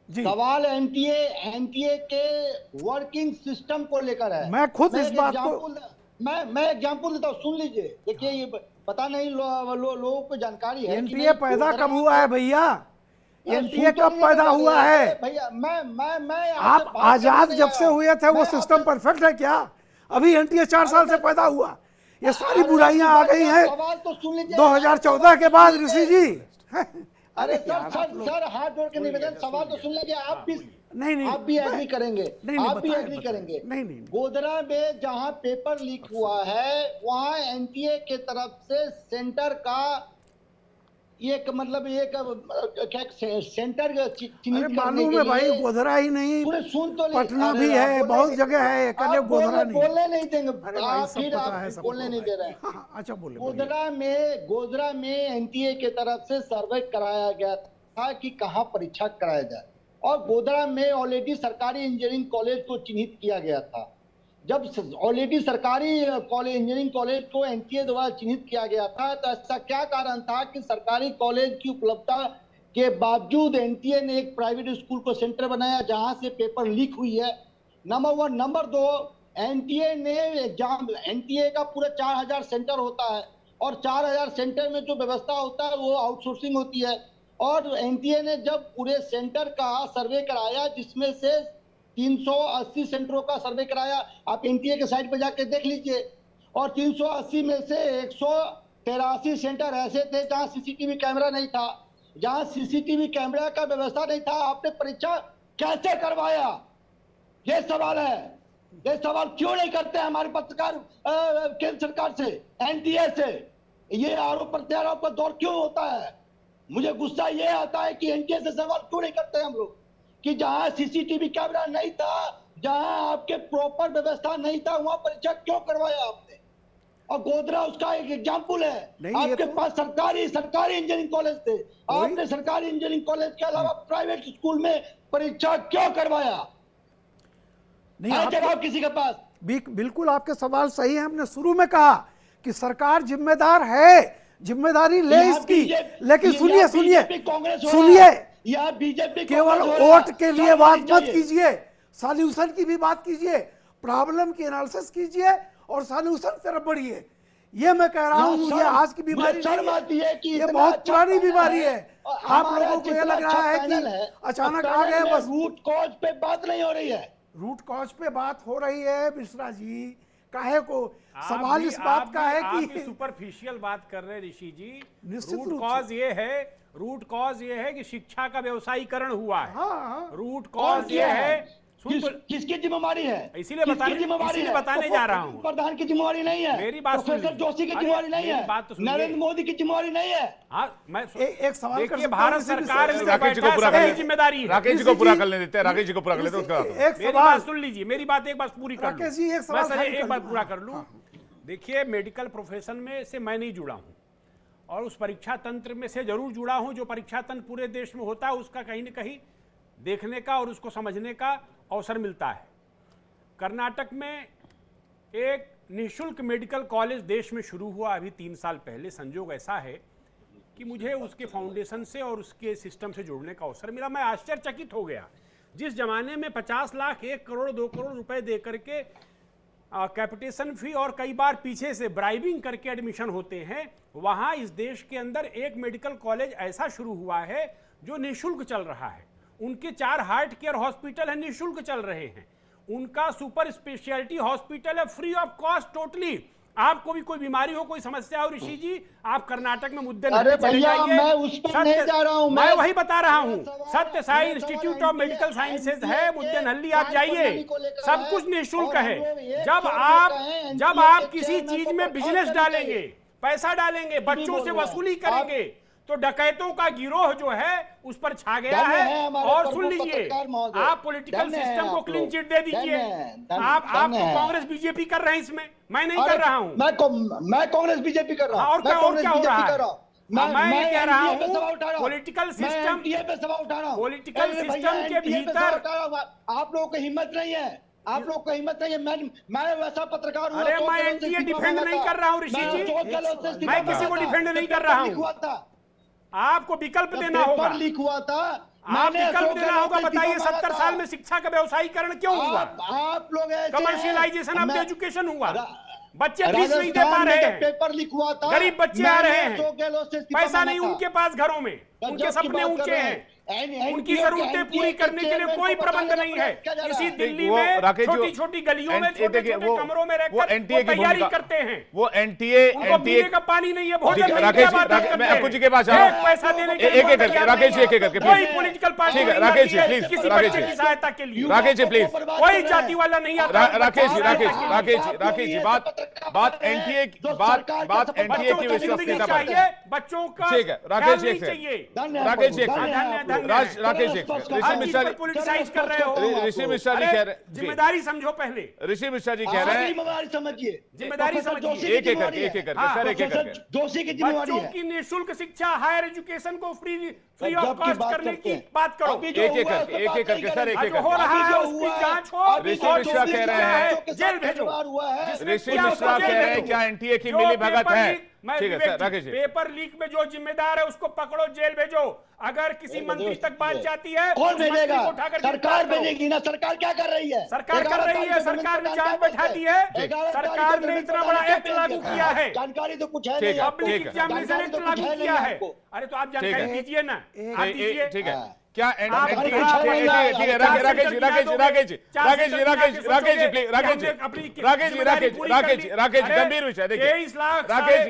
जी। सवाल एनटीए के वर्किंग सिस्टम को लेकर है। मैं खुद इस बात को मैं एग्जाम्पल देता हूँ, सुन लीजिए। देखिए, ये पता नहीं लोगों को जानकारी है। एनटीए पैदा कब हुआ है भैया? एनटीए कब पैदा हुआ है भैया? मैं आप आजाद जब से हुए थे वो सिस्टम परफेक्ट है क्या? अभी एनटीए 4 साल से पैदा हुआ। ये सारी बुराइयां आ गई हैं 2014 के बाद ऋषि जी। अरे सर हाथ जोड़ के निवेदन, सवाल तो सुन लीजिए। आप भी नहीं, आप भी एग्री करेंगे। आप भी एग्री करेंगे। नहीं। गोधरा में जहां पेपर लीक हुआ है, वहां एनटीए के तरफ से सेंटर का एक मतलब क्या सेंटर मालूम है भाई, गोधरा ही नहीं, पटना भी है, बहुत जगह है। गोधरा नहीं बोलने नहीं देंगे, फिर आप बोलने नहीं दे रहे हैं। अच्छा बोले। गोधरा में एनटीए के तरफ से सर्वे कराया गया था कि कहाँ परीक्षा कराया जाए, और गोधरा में ऑलरेडी सरकारी इंजीनियरिंग कॉलेज को चिन्हित किया गया था। जब ऑलरेडी सरकारी इंजीनियरिंग कॉलेज को एनटीए द्वारा चिन्हित किया गया था, तो ऐसा क्या कारण था कि सरकारी कॉलेज की उपलब्धता के बावजूद एनटीए ने एक प्राइवेट स्कूल को सेंटर बनाया जहां से पेपर लीक हुई है? नंबर 1। नंबर 2, एनटीए ने एनटीए का पूरा 4000 सेंटर होता है, और 4000 सेंटर में जो व्यवस्था होता है वो आउटसोर्सिंग होती है। और एनटीए ने जब पूरे सेंटर का सर्वे कराया, जिसमें से 380 सेंटरों का सर्वे कराया, आप एनटीए के साइट पर जाके देख लीजिए, और 380 में से 183 सेंटर ऐसे थे जहां सीसीटीवी कैमरा नहीं था। जहां सीसीटीवी कैमरा का व्यवस्था नहीं था, आपने परीक्षा कैसे करवाया? ये सवाल है। ये सवाल क्यों नहीं करते हमारे पत्रकार केंद्र सरकार से, एनटीए से? ये आरोप प्रत्यारोप का दौर क्यों होता है? मुझे गुस्सा ये आता है कि एनटीए से सवाल क्यों नहीं करते हम लोग, कि जहां सीसीटीवी कैमरा नहीं था, जहां आपके प्रॉपर व्यवस्था नहीं था, वहां परीक्षा क्यों करवाया आपने? और गोधरा उसका एक एग्जाम्पल है। आपके पास सरकारी इंजीनियरिंग कॉलेज थे, आपने सरकारी इंजीनियरिंग कॉलेज के अलावा प्राइवेट स्कूल में परीक्षा क्यों करवाया? नहीं जवाब किसी के पास। बिल्कुल आपके सवाल सही है। हमने शुरू में कहा कि सरकार जिम्मेदार है, जिम्मेदारी ले इसकी, लेकिन सुनिए, या बीजेपी केवल वोट के लिए बात मत कीजिए, सॉल्यूशन की भी बात कीजिए, प्रॉब्लम की एनालिसिस कीजिए और सॉल्यूशन तरफ बढ़िए। ये मैं कह रहा हूँ, ये आज की बीमारी नहीं है, ये बहुत पुरानी बीमारी है। आप लोगों को ये लग रहा है कि अचानक आ गए बस। रूट कॉज पे बात नहीं हो रही है। रूट कॉज पे बात हो रही है मिश्रा जी, काहे को सवाल इस बात का है कि सुपरफिशियल बात कर रहे हैं ऋषि जी। निश्चित रूट रूप कॉज ये है कि शिक्षा का व्यवसायीकरण हुआ है। हाँ, रूट कॉज ये है, किसकी जिम्मेवारी है? इसीलिए बताने जा रहा हूँ। प्रधान की जिम्मेवारी नहीं है, मेरी बात सुन प्रोफेसर जोशी की जिम्मेवारी नहीं है, नरेंद्र मोदी की जिम्मेवारी नहीं है। हाँ, मैं एक सवाल कर देखिए, सकता भारत हूं, सरकार इसी राकेश जी को पूरा कर जिम्मेदारी है। राकेश जी को पूरा कर लेते हैं, राकेश जी को पूरा कर लेते हैं, उसके बाद एक मेरी सवाल बात सुन लीजिए, मेरी बात एक बात पूरी कर लूं। राकेश जी, एक सवाल मैं खाली एक कर बात लूं। पूरा कर लूं। देखिए, मेडिकल प्रोफेशन में से मैं नहीं जुड़ा हूं और उस परीक्षा तंत्र में से जरूर जुड़ा हूं। जो परीक्षा तंत्र पूरे देश में होता है उसका कहीं न कहीं देखने का और उसको समझने का अवसर मिलता है। कर्नाटक में एक निःशुल्क मेडिकल कॉलेज देश में शुरू हुआ अभी 3 साल पहले। संजोग ऐसा है कि मुझे उसके फाउंडेशन से और उसके सिस्टम से जुड़ने का अवसर मिला। मैं आश्चर्यचकित हो गया। जिस जमाने में 50 लाख, 1 करोड़, 2 करोड़ रुपए दे करके कैपिटेशन फी और कई बार पीछे से ब्राइबिंग करके एडमिशन होते हैं, वहाँ इस देश के अंदर एक मेडिकल कॉलेज ऐसा शुरू हुआ है जो निःशुल्क चल रहा है। उनके 4 हार्ट केयर हॉस्पिटल है, निःशुल्क चल रहे हैं। उनका सुपर स्पेशलिटी हॉस्पिटल है, फ्री ऑफ कॉस्ट टोटली। आपको भी कोई बीमारी हो, कोई समस्या हो ऋषि जी, आप कर्नाटक में मुद्दे अरे भैया, मैं उस पर नहीं जा रहा हूं। मैं वही बता रहा हूं। सत्य Sai institute of medical sciences है मुद्देनहल्ली, आप जाइए, सब कुछ निःशुल्क है। जब आप किसी चीज में बिजनेस डालेंगे, पैसा डालेंगे, बच्चों से वसूली करेंगे, तो डकैतों का गिरोह जो है उस पर छा गया है। और सुन लीजिए, आप पॉलिटिकल सिस्टम को क्लीन चिट दे दीजिए। आप तो कांग्रेस बीजेपी कर रहे हैं, इसमें मैं नहीं कर रहा हूं। मैं कांग्रेस बीजेपी कर रहा हूं। और क्या हो रहा है? मैं कह रहा हूं पॉलिटिकल सिस्टम के भीतर आप लोगों की हिम्मत नहीं है। आप लोग को हिम्मत नहीं है। मैं वैसा पत्रकार हूं। अरे मैं एनटीए डिफेंड नहीं कर रहा हूं ऋषि जी, मैं किसी को डिफेंड नहीं कर रहा हूं। आपको विकल्प देना होगा। लीक हुआ था, आप विकल्प देना होगा। बताइए, 70 साल में शिक्षा का व्यवसायीकरण क्यों हुआ? आप लोग कमर्शियलाइजेशन ऑफ एजुकेशन हुआ। बच्चे फीस नहीं दे पा रहे हैं, पेपर लीक हुआ था, गरीब बच्चे आ रहे हैं, पैसा नहीं उनके पास घरों में, उनके सपने ऊंचे हैं, उनकी जरूरतें पूरी करने के लिए कोई प्रबंध नहीं है। इसी दिल्ली में छोटी छोटी गलियों में, छोटे छोटे कमरों में रहकर तैयारी करते हैं। वो एनटीए पीने का पानी नहीं है, भोजन राकेश जी के पास पैसा देने के एक करके राकेश जी, एक करके कोई political party Rakesh ji please, किसी बच्चे की सहायता के लिए, राकेश जी प्लीज, कोई जाति वाला नहीं आता। राकेश जी बात एनटीए की विश्वसनीयता पर बच्चों का ठीक है। राकेश जी ऋषि मिश्रा जी पोलिटिसाइज कर रहे हो। ऋषि मिश्रा जी कह रहे हैं, जिम्मेदारी समझो पहले। ऋषि मिश्रा जी कह रहे हैं जिम्मेदारी समझिए, जिम्मेदारी समझिए। एक करके सर, एक करके जोशी की जिम्मेदारी बच्चों है। की निःशुल्क शिक्षा, हायर एजुकेशन को फ्री ऑफ कॉस्ट करने की बात करो। एक करके सर, एक हो रहा है उसकी जांच हो। ऋषि मिश्रा कह रहे हैं, जेल भेजो। ऋषि मिश्रा कह रहे हैं क्या एनटीए की मिली भगत है? ठीक है sir, Rakesh ji. Paper leak में जो जिम्मेदार है उसको पकड़ो, जेल भेजो। अगर किसी मंत्री तक बात जाती है, कौन भेजेगा? सरकार भेजेगी भेजेगी ना। सरकार क्या कर रही है? सरकार कर रही है, सरकार ने जान बैठा दी है। सरकार ने इतना बड़ा एक्ट लागू किया है, जानकारी तो कुछ है ठीक नहीं। है, पब्लिक एग्जामिनेशन एक्ट लागू किया है। अरे तो आप जानकारी दीजिए ना, आप दीजिए। ठीक है, क्या आप- ठीक है राकेश जी गंभीर विषय देखिए। 23 लाख राकेश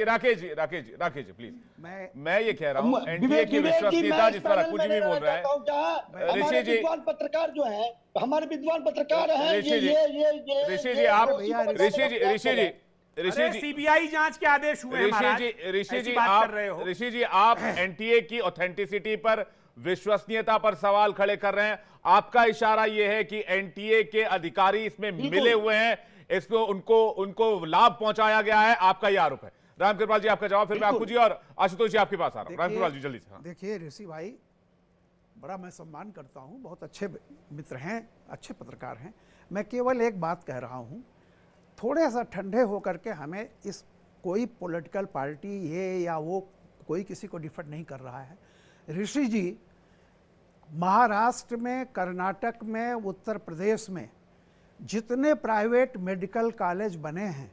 जी प्लीज, मैं ये कह रहा हूँ एनटीए की विश्वसनीयता जिस पर कुछ भी बोल रहा है ऋषि जी, विद्वान पत्रकार जो है, हमारे विद्वान पत्रकार हैं, ऋषि जी सीबीआई जांच के आदेश हुए हैं महाराज। ऋषि जी आप एनटीए की ऑथेंटिसिटी पर, विश्वसनीयता पर सवाल खड़े कर रहे हैं। आपका इशारा यह है कि एनटीए के अधिकारी इसमें मिले हुए हैं, इसको उनको लाभ पहुंचाया गया है, आपका यह आरोप है। रामकृपाल जी आपका जवाब, फिर मैं आपको जी और आशुतोष जी आपके पास आ रहा हूं। रामकृपाल जी जल्दी से। देखिए ऋषि भाई, बड़ा मैं सम्मान करता हूं, बहुत अच्छे मित्र हैं, अच्छे पत्रकार हैं। मैं केवल एक बात कह रहा हूं, थोड़े सा ठंडे होकर के हमें इस कोई पॉलिटिकल पार्टी ये या वो कोई किसी को डिफेंड नहीं कर रहा है। ऋषि जी, महाराष्ट्र में, कर्नाटक में, उत्तर प्रदेश में जितने प्राइवेट मेडिकल कॉलेज बने हैं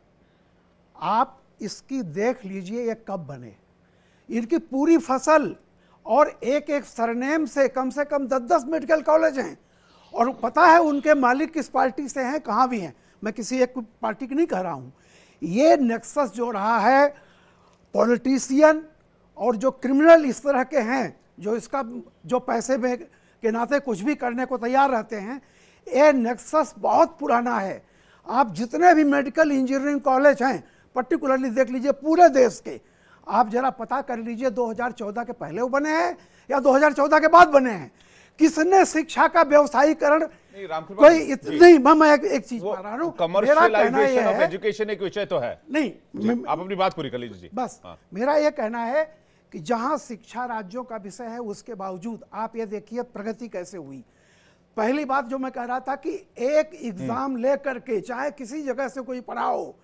आप इसकी देख लीजिए ये कब बने। इनकी पूरी फसल और एक एक सरनेम से कम 10-10 मेडिकल कॉलेज हैं, और पता है उनके मालिक किस पार्टी से हैं, कहाँ भी हैं। मैं किसी एक पार्टी की नहीं कह रहा हूँ। ये नेक्सस जो रहा है पॉलिटिशियन और जो क्रिमिनल इस तरह के हैं, जो इसका जो पैसे में के नाते कुछ भी करने को तैयार रहते हैं, ये नेक्सस बहुत पुराना है। आप जितने भी मेडिकल इंजीनियरिंग कॉलेज हैं पर्टिकुलरली देख लीजिए पूरे देश के, आप जरा पता कर लीजिए 2014 के पहले वो बने हैं या 2014 के बाद बने हैं। किसने शिक्षा का व्यवसायीकरण कोई नहीं, मैं एक चीज बता रहा हूँ, कमर्शियलाइजेशन ऑफ एजुकेशन एक विषय तो है नहीं, आप अपनी बात पूरी कर लीजिए बस। मेरा ये कहना है कि जहां शिक्षा राज्यों का विषय है, उसके बावजूद आप ये देखिए प्रगति कैसे हुई। पहली बात जो मैं कह रहा था कि एक एग्जाम लेकर के चाहे किसी जगह से कोई पढ़ा हो,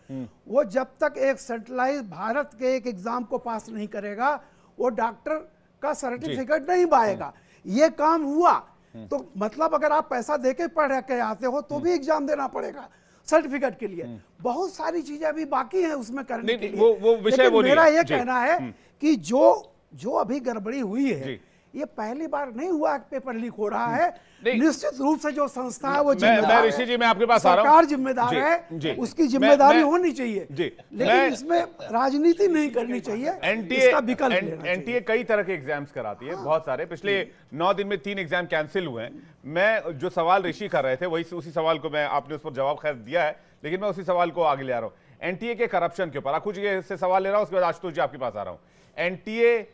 वो जब तक एक सेंट्रलाइज भारत के एक एग्जाम को पास नहीं करेगा, वो डॉक्टर का सर्टिफिकेट नहीं पाएगा। ये काम हुआ तो मतलब अगर आप पैसा देके पढ़ के आते हो तो भी एग्जाम देना पड़ेगा सर्टिफिकेट के लिए। बहुत सारी चीजें अभी बाकी हैं उसमें करने के लिए। वो विषय वो मेरा ये कहना है कि जो अभी गड़बड़ी हुई है, ये पहली बार नहीं हुआ पेपर लीक हो रहा है। निश्चित रूप से जो संस्था है वो जिम्मेदार है। ऋषि जी मैं आपके पास आ रहा हूं। सरकार जिम्मेदार है, उसकी जिम्मेदारी होनी चाहिए, लेकिन इसमें राजनीति नहीं करनी चाहिए। एनटीए कई तरह के एग्जाम्स कराती है, बहुत सारे। पिछले 9 दिन में 3 एग्जाम कैंसिल हुए हैं। मैं जो सवाल ऋषि कर रहे थे वही उसी सवाल को मैं आपने उस पर जवाब खैर दिया है, लेकिन मैं उसी सवाल को आगे ले आ रहा हूं। एनटीए के करप्शन के ऊपर आखुज से सवाल ले रहा हूं, उसके बाद आशुतोष जी आपके पास आ रहा हूं। एनटीए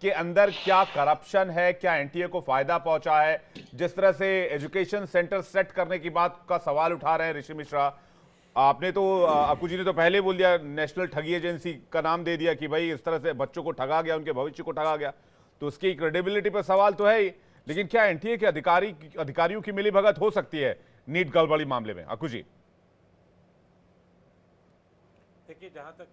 के अंदर क्या करप्शन है, क्या एनटीए को फायदा पहुंचा है? जिस तरह से एजुकेशन सेंटर सेट करने की बात का सवाल उठा रहे हैं ऋषि मिश्रा, आपने तो आपको जी ने तो पहले बोल दिया, नेशनल ठगी एजेंसी का नाम दे दिया कि भाई इस तरह से बच्चों को ठगा गया, उनके भविष्य को ठगा गया, तो उसकी क्रेडिबिलिटी पर सवाल तो है ही। लेकिन क्या एनटीए के अधिकारियों की मिलीभगत हो सकती है नीट गड़बड़ी मामले में? अकू जी देखिए, जहाँ तक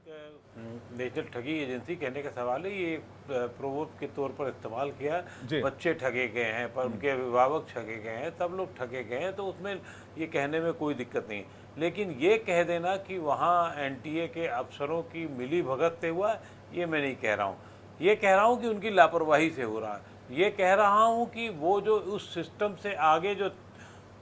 नेशनल ठगी एजेंसी कहने का सवाल है, ये प्रोवोक के तौर पर इस्तेमाल किया। बच्चे ठगे गए हैं, पर उनके अभिभावक ठगे गए हैं, सब लोग ठगे गए हैं, तो उसमें ये कहने में कोई दिक्कत नहीं। लेकिन ये कह देना कि वहाँ एनटीए के अफसरों की मिली भगत से हुआ, ये मैं नहीं कह रहा हूँ। ये कह रहा हूँ कि उनकी लापरवाही से हो रहा है। ये कह रहा हूँ कि वो जो उस सिस्टम से आगे जो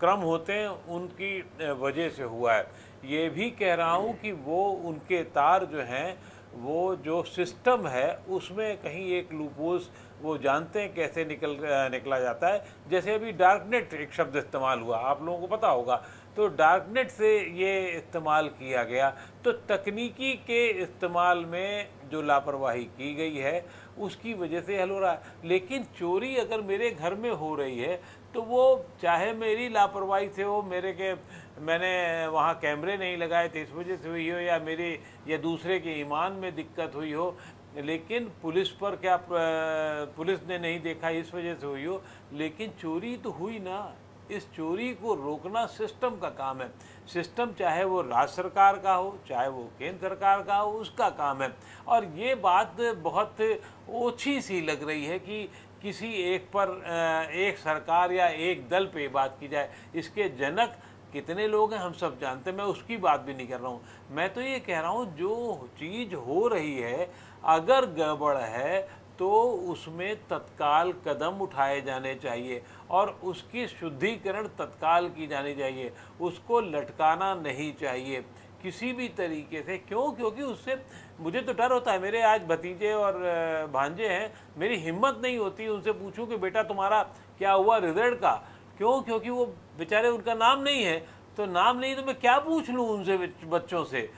क्रम होते हैं उनकी वजह से हुआ है। ये भी कह रहा हूँ कि वो उनके तार जो हैं, वो जो सिस्टम है उसमें कहीं एक लूपहोल्स वो जानते हैं कैसे निकला जाता है। जैसे अभी डार्कनेट एक शब्द इस्तेमाल हुआ, आप लोगों को पता होगा, तो डार्कनेट से ये इस्तेमाल किया गया। तो तकनीकी के इस्तेमाल में जो लापरवाही की गई है उसकी वजह से हल हो रहा है। लेकिन चोरी अगर मेरे घर में हो रही है तो वो चाहे मेरी लापरवाही से हो, मैंने वहाँ कैमरे नहीं लगाए थे इस वजह से हुई हो, या मेरे या दूसरे के ईमान में दिक्कत हुई हो, लेकिन पुलिस पर क्या पुलिस ने नहीं देखा इस वजह से हुई हो, लेकिन चोरी तो हुई ना। इस चोरी को रोकना सिस्टम का काम है। सिस्टम चाहे वो राज्य सरकार का हो, चाहे वो केंद्र सरकार का हो, उसका काम है। और ये बात बहुत ओछी सी लग रही है कि किसी एक पर एक सरकार या एक दल पे बात की जाए। इसके जनक कितने लोग हैं हम सब जानते हैं, मैं उसकी बात भी नहीं कर रहा हूँ। मैं तो ये कह रहा हूँ जो चीज़ हो रही है अगर गड़बड़ है तो उसमें तत्काल कदम उठाए जाने चाहिए और उसकी शुद्धिकरण तत्काल की जानी चाहिए। उसको लटकाना नहीं चाहिए किसी भी तरीके से। क्योंकि उससे मुझे तो डर होता है। मेरे आज भतीजे और भांजे हैं, मेरी हिम्मत नहीं होती उनसे पूछूं कि बेटा तुम्हारा क्या हुआ रिजल्ट का। क्योंकि वो बेचारे, उनका नाम नहीं है, तो नाम नहीं तो मैं क्या पूछ लूँ उनसे बच्चों से।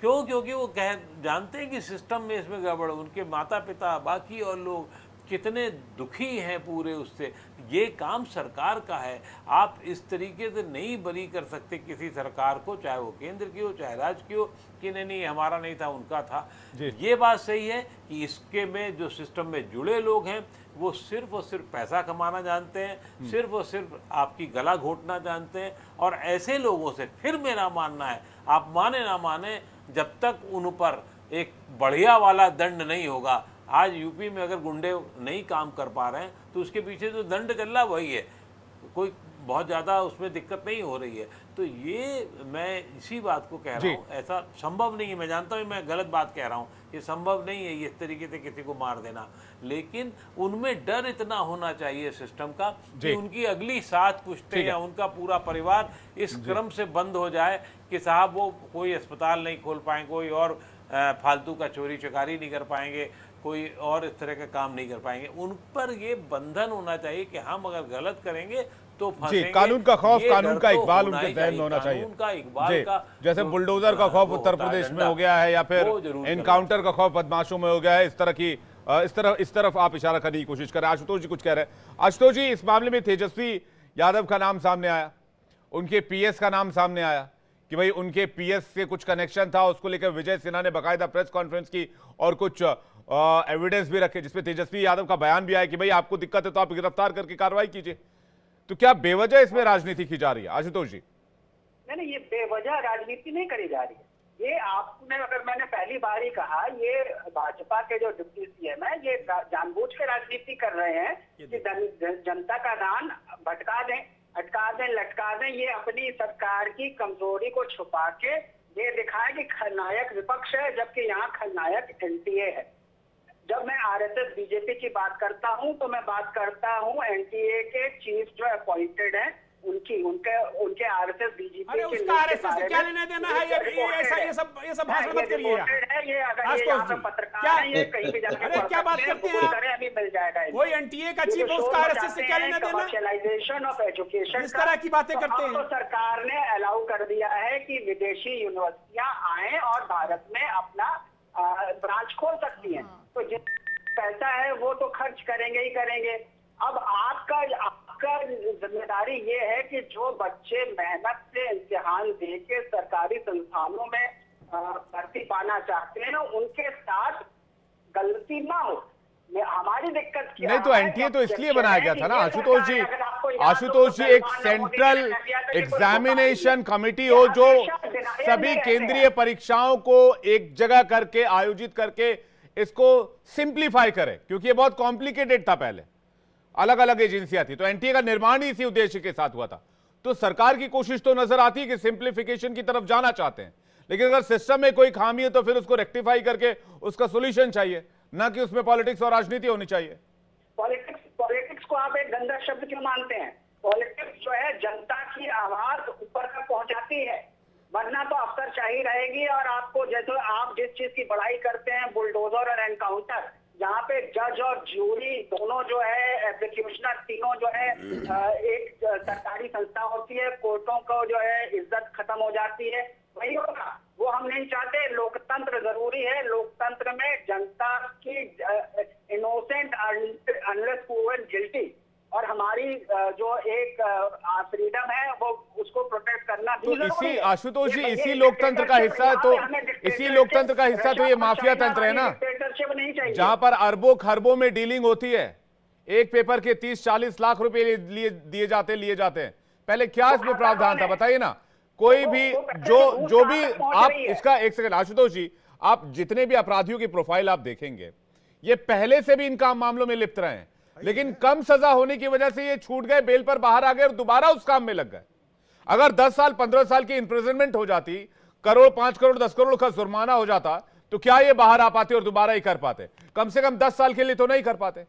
तो क्योंकि वो जानते हैं कि सिस्टम में इसमें गड़बड़। उनके माता पिता बाकी और लोग कितने दुखी हैं पूरे उससे। ये काम सरकार का है। आप इस तरीके से नहीं बरी कर सकते किसी सरकार को, चाहे वो केंद्र की हो चाहे राज्य की हो, कि नहीं हमारा नहीं था उनका था। ये बात सही है कि इसके में जो सिस्टम में जुड़े लोग हैं वो सिर्फ और सिर्फ पैसा कमाना जानते हैं, सिर्फ और सिर्फ आपकी गला घोटना जानते हैं। और ऐसे लोगों से फिर मेरा मानना है, आप माने ना माने, जब तक उन पर एक बढ़िया वाला दंड नहीं होगा। आज यूपी में अगर गुंडे नहीं काम कर पा रहे हैं तो उसके पीछे जो दंड चल रहा वही है। कोई बहुत ज़्यादा उसमें दिक्कत नहीं हो रही है। तो ये मैं इसी बात को कह रहा हूँ, ऐसा संभव नहीं है। मैं जानता हूँ मैं गलत बात कह रहा हूँ, ये संभव नहीं है ये इस तरीके से किसी को मार देना, लेकिन उनमें डर इतना होना चाहिए सिस्टम का कि उनकी अगली 7 पुश्तें या उनका पूरा परिवार इस क्रम से बंद हो जाए कि साहब वो कोई अस्पताल नहीं खोल पाएंगे, कोई और फालतू का चोरी चकारी नहीं कर पाएंगे, कोई और इस तरह का काम नहीं कर पाएंगे। उन पर ये बंधन होना चाहिए कि हम अगर गलत करेंगे तो फंसेंगे। कानून का खौफ, कानून का इकबाल उनके जहन में होना चाहिए। कानून का इकबाल का जैसे बुलडोजर का खौफ उत्तर प्रदेश में हो गया है, या फिर एनकाउंटर का खौफ बदमाशों में हो गया है, इस तरफ आप इशारा करने की कोशिश कर रहे हैं। आशुतोष जी कुछ कह रहे हैं। आशुतोष जी, इस मामले में तेजस्वी यादव का नाम सामने आया, उनके पीएस का नाम सामने आया कि भाई उनके पीएस से कुछ कनेक्शन था, उसको लेकर विजय सिन्हा ने बाकायदा प्रेस कॉन्फ्रेंस की और कुछ एविडेंस भी रखे, जिसमें तेजस्वी यादव का बयान भी आया कि भाई आपको दिक्कत है तो आप गिरफ्तार करके कार्रवाई कीजिए। तो क्या बेवजह इसमें राजनीति की जा रही है आशुतोष जी? नहीं, ये बेवजह राजनीति नहीं करी जा रही है। ये आपने, अगर मैंने पहली बार ही कहा, ये भाजपा के जो डिप्टी सीएम है ये जानबूझ के राजनीति कर रहे हैं कि जनता का ध्यान भटका दें, अटका दें, लटका दें। ये अपनी सरकार की कमजोरी को छुपा के ये दिखाए कि खलनायक विपक्ष है, जबकि यहाँ खलनायक एनटीए है। जब मैं आरएसएस बीजेपी की बात करता हूँ तो मैं बात करता हूँ एनटीए के चीफ जो अपॉइंटेड हैं उनके आरएसएस बीजेपी अरे उसका आरएसएस से क्या लेना देना है? ये सब भाषण मत करिए यार। ये अगर ये पत्रकार है, ये कहीं भी जाके अरे क्या बात करते हैं? अभी मिल जाएगा कोई एनटीए का चीफ, उसका आरएसएस से क्या लेना देना? कमर्शियलाइजेशन ऑफ एजुकेशन, इस तरह की बातें करते हैं। तो सरकार ने अलाउ कर दिया है कि विदेशी यूनिवर्सिटियां आए और भारत में अपना ब्रांच खोल सकती हैं। तो जितना पैसा है वो तो खर्च करेंगे ही करेंगे। अब आपका जिम्मेदारी ये है कि जो बच्चे मेहनत से इम्तिहान दे के सरकारी संस्थानों में भर्ती पाना चाहते हैं, उनके साथ गलती ना हो। हमारी दिक्कत क्या नहीं, तो एनटीए तो इसलिए बनाया गया था ना आशुतोष जी। आशुतोष जी, एक सेंट्रल एग्जामिनेशन कमेटी हो जो सभी केंद्रीय परीक्षाओं को एक जगह करके आयोजित करके इसको सिंप्लीफाई करे, क्योंकि ये बहुत कॉम्प्लिकेटेड था, पहले अलग अलग एजेंसियां थी। तो एनटीए का निर्माण ही इसी उद्देश्य के साथ हुआ था। तो सरकार की कोशिश तो नजर आती है कि सिंप्लीफिकेशन की तरफ जाना चाहते हैं, लेकिन अगर सिस्टम में कोई खामी है तो फिर उसको रेक्टिफाई करके उसका सोल्यूशन चाहिए, ना कि उसमें पॉलिटिक्स और राजनीति होनी चाहिए। पॉलिटिक्स को आप एक गंदा शब्द क्यों मानते हैं? पॉलिटिक्स जो है जनता की आवाज ऊपर तक पहुंचाती है, वरना तो अफसरशाही रहेगी। और आपको जैसे आप जिस चीज की बड़ाई करते हैं, बुलडोजर और एनकाउंटर, जहाँ पे जज और ज्यूरी दोनों जो है, एग्जीक्यूशनर तीनों जो है, एक सरकारी संस्था होती है, कोर्टों को जो है इज्जत खत्म हो जाती है, वही होगा। वो हम नहीं चाहते। लोकतंत्र जरूरी है। लोकतंत्र में जनता की इनोसेंट अनलेस प्रूवन गिल्टी, और हमारी जो एक फ्रीडम है वो उसको प्रोटेक्ट करना भी तो इसी आशुतोष जी, इसी लोकतंत्र का हिस्सा तो इसी लोकतंत्र का हिस्सा तो ये माफिया तंत्र है ना, जहां पर अरबों खरबों में डीलिंग होती है। एक पेपर के 30-40 लाख रुपए लिए जाते हैं। पहले क्या इसमें प्रावधान था बताइए ना? कोई भी जो भी आप इसका, एक सेकंड आशुतोष जी, आप जितने भी अपराधियों की प्रोफाइल आप देखेंगे, ये पहले से भी इन काम मामलों में लिप्त रहे हैं, लेकिन कम सजा होने की वजह से ये छूट गए, बेल पर बाहर आ गए और दोबारा उस काम में लग गए। अगर 10 साल 15 साल की इंप्रिजनमेंट हो जाती, करोड़ 5 करोड़ 10 करोड़ का जुर्माना हो जाता, तो क्या ये बाहर आ पाते और दोबारा ही कर पाते? कम से कम 10 साल के लिए तो नहीं कर पाते।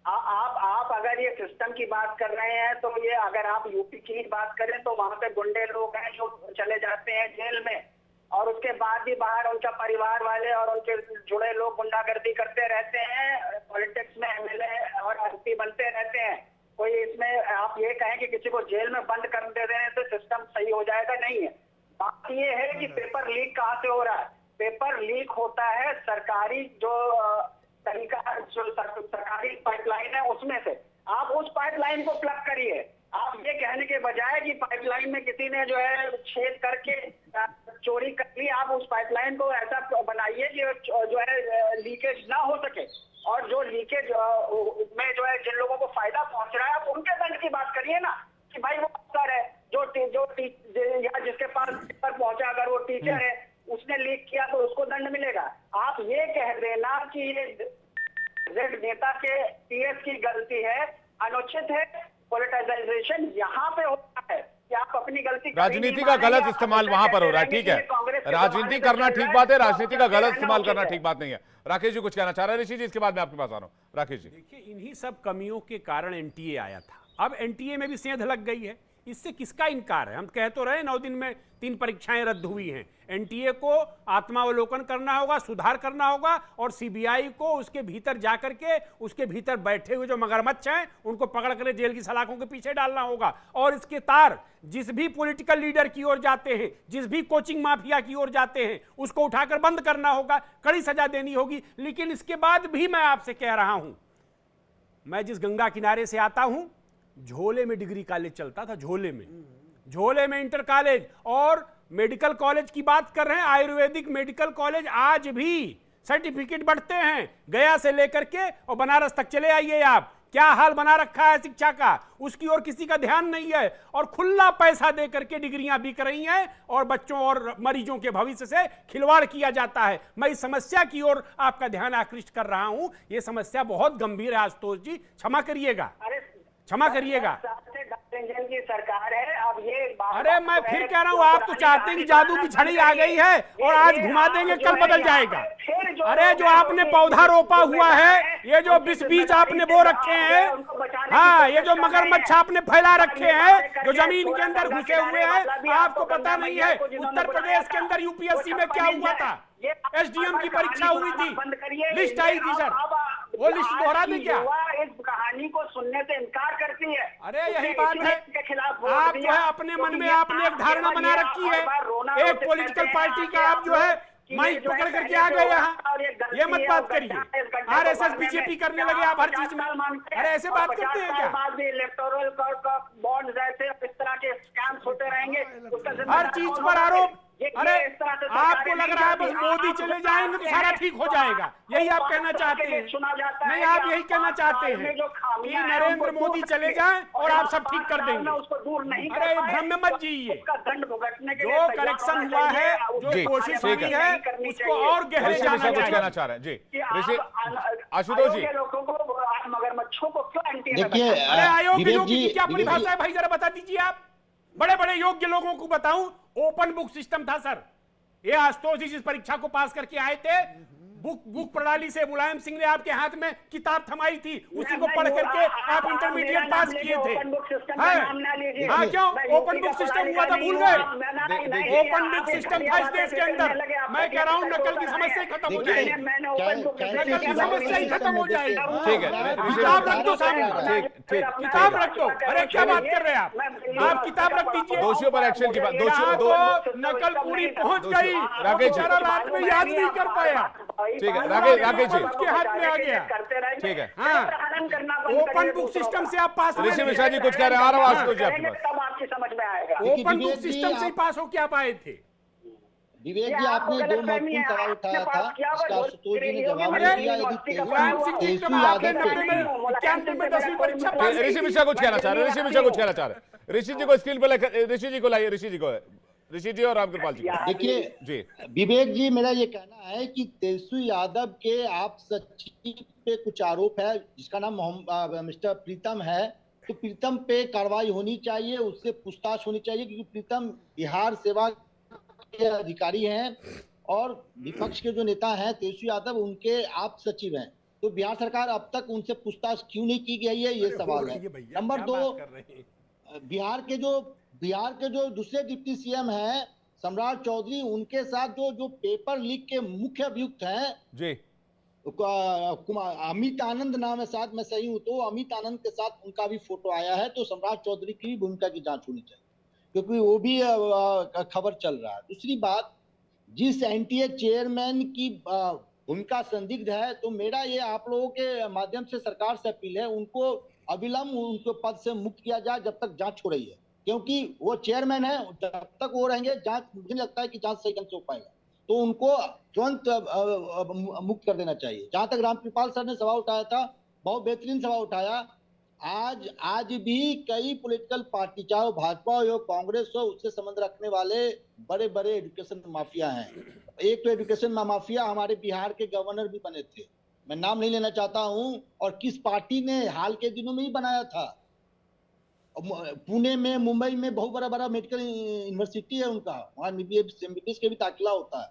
आप अगर ये सिस्टम की बात कर रहे हैं तो ये, अगर आप यूपी की बात करें तो वहां पे गुंडे लोग हैं जो चले जाते हैं जेल में, और उसके बाद भी बाहर उनका परिवार वाले और उनके जुड़े लोग गुंडागर्दी करते रहते हैं, पॉलिटिक्स में एमएलए और एमपी बनते रहते हैं। कोई इसमें आप ये कहें कि किसी को जेल में बंद कर दे देने से सिस्टम सही हो जाएगा, नहीं है। बात ये है कि पेपर लीक कहाँ से हो रहा है? पेपर लीक होता है सरकारी जो तरीका, जो सरकारी पाइपलाइन है उसमें से। आप उस पाइपलाइन को प्लग करिए। आप ये कहने के बजाय कि पाइपलाइन में किसी ने जो है छेद करके चोरी कर ली, आप उस पाइपलाइन को ऐसा बनाइए कि जो है लीकेज ना हो सके, और जो लीकेज में जो है जिन लोगों को फायदा पहुंच रहा है आप उनके दंड की बात करिए ना, कि भाई वो अफसर है जो या जिसके पास पेपर पहुंचा, अगर वो टीचर है उसने लीक किया तो उसको दंड मिलेगा। आप ये कह देना कि ये नेता के पीएस की गलती है, अनुचित है। पॉलिटिसाइजेशन यहाँ पे होता है कि आप अपनी गलती राजनीति का गलत इस्तेमाल वहां पर हो रहा है। ठीक है, राजनीति करना ठीक बात है, राजनीति का गलत इस्तेमाल करना ठीक बात नहीं है। राकेश जी कुछ कहना चाह रहे हैं ऋषि जी, इसके बाद मैं आपके पास आ रहा हूं। राकेश जी, देखिए, इन्हीं सब कमियों के कारण एनटीए आया था। अब एनटीए में भी सेंध लग गई है, इससे किसका इनकार है? हम कह तो रहे 9 दिन में 3 परीक्षाएं रद्द हुई हैं। एनटीए को आत्मावलोकन करना होगा, सुधार करना होगा, और सीबीआई को उसके भीतर जाकर के उसके भीतर बैठे हुए जो मगरमच्छ हैं उनको पकड़ कर जेल की सलाखों के पीछे डालना होगा। और इसके तार जिस भी पॉलिटिकल लीडर की ओर जाते हैं, जिस भी कोचिंग माफिया की ओर जाते हैं, उसको उठाकर बंद करना होगा, कड़ी सजा देनी होगी। लेकिन इसके बाद भी मैं आपसे कह रहा हूं, मैं जिस गंगा किनारे से आता हूं, झोले में डिग्री कॉलेज चलता था, झोले में इंटर कॉलेज, और मेडिकल कॉलेज की बात कर रहे हैं, आयुर्वेदिक मेडिकल कॉलेज आज भी सर्टिफिकेट बढ़ते हैं, गया से लेकर के और बनारस तक चले आइए आप। क्या हाल बना रखा है शिक्षा का, उसकी ओर किसी का ध्यान नहीं है, और खुला पैसा दे करके डिग्रियां बिक रही हैं और बच्चों और मरीजों के भविष्य से खिलवाड़ किया जाता है। मैं इस समस्या की ओर आपका ध्यान आकृष्ट कर रहा हूं। यह समस्या बहुत गंभीर है आशुतोष जी, क्षमा करिएगा, क्षमा करिएगा। की सरकार है अब ये। अरे मैं फिर कह रहा हूँ, आप तो चाहते हैं कि जादू की छड़ी आ गई है और आज घुमा देंगे, कल बदल जाएगा। अरे जो आपने पौधा रोपा हुआ है, ये जो बीज आपने बो रखे हैं, हाँ, ये जो मगरमच्छ आपने फैला रखे हैं, जो जमीन के अंदर घुसे हुए हैं, आपको पता नहीं है उत्तर प्रदेश के अंदर यूपीएससी में क्या हुआ था? एसडीएम की परीक्षा हुई थी, लिस्ट आई थी सर, वो लिस्ट दोहरा दें क्या? इस कहानी को सुनने से इनकार करती है। अरे यही बात है, आप जो है अपने मन में आपने एक धारणा बना रखी है, एक पॉलिटिकल पार्टी का आप जो है माइक पकड़ करके आ गए यहाँ। ये मत बात करिए, आरएसएस बीजेपी करने लगे आप हर चीज में। अरे ऐसे बात करते हैं क्या? इलेक्टोरल बॉन्ड्स ऐसे इस तरह के स्कैम्स होते रहेंगे, हर चीज पर आरोप। अरे आपको लग रहा है बस मोदी चले जाएंगे तो सारा ठीक हो जाएगा, यही आप कहना चाहते हैं? नहीं, आप यही कहना चाहते हैं कि नरेंद्र मोदी चले जाएं और आप सब ठीक कर देंगे। अरे भ्रम में मत जिए, जो करेक्शन हुआ है, जो कोशिश हुई है, उसको और गहरे जाना चाहिए। कुछ कहना चाह रहे हैं जी ऋषि, आशुतोष जी। मगरमच्छों को क्यों एंटी? देखिए, अरे अयोग्य लोगों की क्या परिभाषा है भाई, जरा बता दीजिए आप। बड़े बड़े योग्य लोगों को बताऊं, ओपन बुक सिस्टम था सर। ये आशुतोष जी जिस परीक्षा को पास करके आए थे, बुक प्रणाली से मुलायम सिंह ने आपके हाथ में किताब थमाई थी, उसी को पढ़ करके आप इंटरमीडिएट पास किए थे। हाँ क्यों? ओपन बुक सिस्टम हुआ था, भूल गए? ओपन बुक सिस्टम था इस देश के अंदर। मैं कह रहा हूँ नकल की समस्या खत्म हो जाएगी, नकल की समस्या ही खत्म हो जाएगी। ठीक है, किताब रख दो सामने, किताब रख दो। अरे क्या बात कर रहे हैं आप किताब रख दीजिए। दोषियों पर एक्शन की बात, नकल पूरी पहुंच गई, राकेश जी रात में याद नहीं कर पाया। ठीक है राकेश जी, उसके हाथ में आ गया। ठीक है, हाँ, ओपन बुक सिस्टम से आप पास हुए। ऋषि मिश्रा जी कुछ कह रहे हैं, आ रहा हूं आशुतोष जी आपके पास। तब आपकी समझ में आएगा। ओपन बुक सिस्टम से ही पास हो क्या पाए थे? विवेक जी, आपने 2 महत्वपूर्ण सवाल उठाया था, इसका आशुतोष जी ने जवाब नहीं दिया। ऋषि मिश्रा कुछ कहना चाह रहे हैं, ऋषि मिश्रा कुछ कहना चाह रहे हैं। ऋषि जी को स्क्रीन पे, ऋषि जी को लाइए, ऋषि जी और रामकृपाल जी। देखिए जी विवेक जी, मेरा ये कहना है कि तेजस्वी यादव के आप सचिव पे कुछ आरोप है, जिसका नाम मिस्टर प्रीतम है, तो प्रीतम पे कार्रवाई होनी चाहिए, उससे पूछताछ होनी चाहिए, क्योंकि प्रीतम बिहार सेवा के अधिकारी हैं और विपक्ष के जो नेता हैं तेजस्वी यादव, उनके आप सचिव हैं। तो बिहार सरकार अब तक उनसे पूछताछ क्यों नहीं की गई है, ये सवाल है। नंबर 2, बिहार के जो दूसरे डिप्टी सीएम हैं सम्राट चौधरी, उनके साथ जो पेपर लीक के मुख्य अभियुक्त हैं जी, अमित आनंद नाम है, शायद मैं सही हूं तो, अमित आनंद के साथ उनका भी फोटो आया है। तो सम्राट चौधरी की भी भूमिका की जांच होनी चाहिए, क्योंकि वो भी खबर चल रहा है। दूसरी बात, जिस एनटीए चेयरमैन की भूमिका संदिग्ध है, तो मेरा ये आप लोगों के माध्यम से सरकार से अपील है, उनको अविलंब उनके पद से मुक्त किया जाए जब तक जांच हो रही है, क्योंकि वो चेयरमैन है, जब तक वो रहेंगे जांच, मुझे लगता है कि जांच सही ढंग से हो पाएगा, तो उनको तुरंत मुक्त कर देना चाहिए। जहां तक रामकृपाल सर ने सवाल उठाया था, बहुत बेहतरीन सवाल उठाया। आज भी कई पॉलिटिकल पार्टी, चाहे भाजपा हो या कांग्रेस हो, उससे संबंध रखने वाले बड़े बड़े एजुकेशन माफिया हैं। एक तो एजुकेशन माफिया हमारे बिहार के गवर्नर भी बने थे, मैं नाम नहीं लेना चाहता हूं, और किस पार्टी ने हाल के दिनों में ही बनाया था, पुणे में, मुंबई में बहुत बड़ा बड़ा मेडिकल यूनिवर्सिटी है उनका, वहाँ एमबीबीएस के भी दाखिला होता है।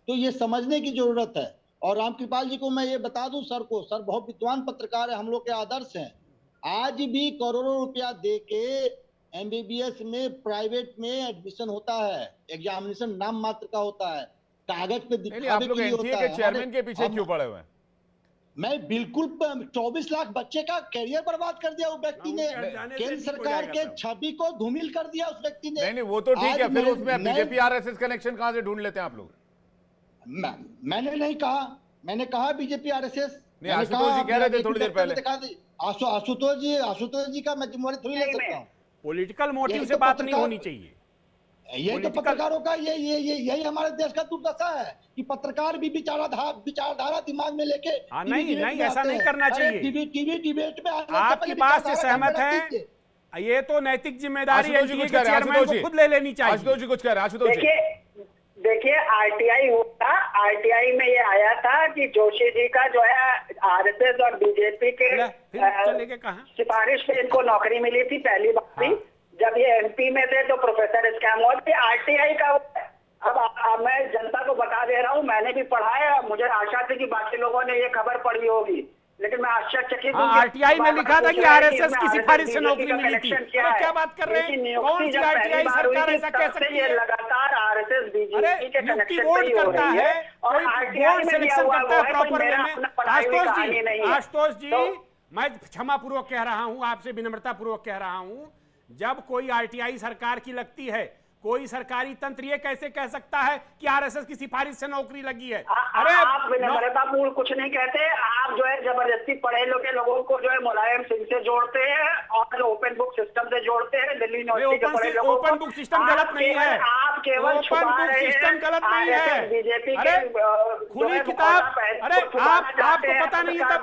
तो ये समझने की जरूरत है। और रामकृपाल जी को मैं ये बता दूं सर को, सर बहुत विद्वान पत्रकार है, हम लोग के आदर्श हैं। आज भी करोड़ों रुपया दे के एमबीबीएस में प्राइवेट में एडमिशन होता है, एग्जामिनेशन नाम मात्र का होता है, कागज पे दिखावे के लिए होता है। चेयरमैन के पीछे क्यों पड़े हुए हैं? मैं बिल्कुल 24 लाख बच्चे का कैरियर बर्बाद कर दिया उस व्यक्ति ने, केंद्र सरकार के छवि को धूमिल कर दिया उस व्यक्ति ने। नहीं वो तो ठीक है, फिर उसमें बीजेपी आरएसएस कनेक्शन कहां से ढूंढ लेते हैं आप लोग? मैंने नहीं कहा, मैंने कहा बीजेपी आरएसएस नहीं, आशुतोष जी कह रहे थे थोड़ी देर पहले। आशुतोष जी का मैं जिम्मेवारी थोड़ी ले सकता हूँ। पॉलिटिकल मोटिव से बात नहीं होनी चाहिए। यही तो पत्रकारों का यही हमारे देश का दुर्दशा है कि पत्रकार भी विचारधारा दिमाग में लेके नहीं ऐसा नहीं करना चाहिए। टीवी डिबेट में आपकी बात से सहमत है, ये तो नैतिक जिम्मेदारी एनटीए के चेयरमैन को खुद ले लेनी चाहिए। आशुतोष जी कुछ कह रहे हैं। आशुतोष जी देखिए आरटीआई हुआ, आरटीआई में ये आया था कि जोशी जी का जो है आरएसएस और बीजेपी के सिफारिश पे इनको नौकरी मिली थी पहली बार भी। जब ये एमपी में थे तो प्रोफेसर स्कैम हुआ। आरटीआई का अब मैं जनता को बता दे रहा हूँ, मैंने भी पढ़ा है, मुझे आशा थी कि बाकी लोगों ने ये खबर पढ़ी होगी, लेकिन मैं आश्चर्यचकित हूं। आरटीआई में लिखा था कि आरएसएस की सिफारिश से नौकरी मिली थी। अरे क्या बात कर रहे हैं? कौन सी आरटीआई सरकार ऐसा कह सकती है? लगातार आरएसएस बीजेपी के कनेक्शन बोर्ड करता है, कोई बोर्ड सिलेक्शन करता है प्रॉपर वे में। आशुतोष जी मैं क्षमा पूर्वक कह रहा हूं, आपसे विनम्रता पूर्वक कह रहा हूं, जब कोई आरटीआई सरकार की लगती है, कोई सरकारी तंत्र ये कैसे कह सकता है कि आरएसएस की सिफारिश से नौकरी लगी है? अरे आप विनम्रतापूर्ण कुछ नहीं कहते, आप जो है जबरदस्ती पढ़े लिखे लोगों को जो है मुलायम सिंह से जोड़ते हैं और जो ओपन बुक सिस्टम से जोड़ते हैं, दिल्ली यूनिवर्सिटी के पढ़े लोगों को। ओपन बुक सिस्टम गलत नहीं है, आप केवल ओपन बुक सिस्टम गलत नहीं है। बीजेपी अरे खुली किताब, अरे आपको पता नहीं था?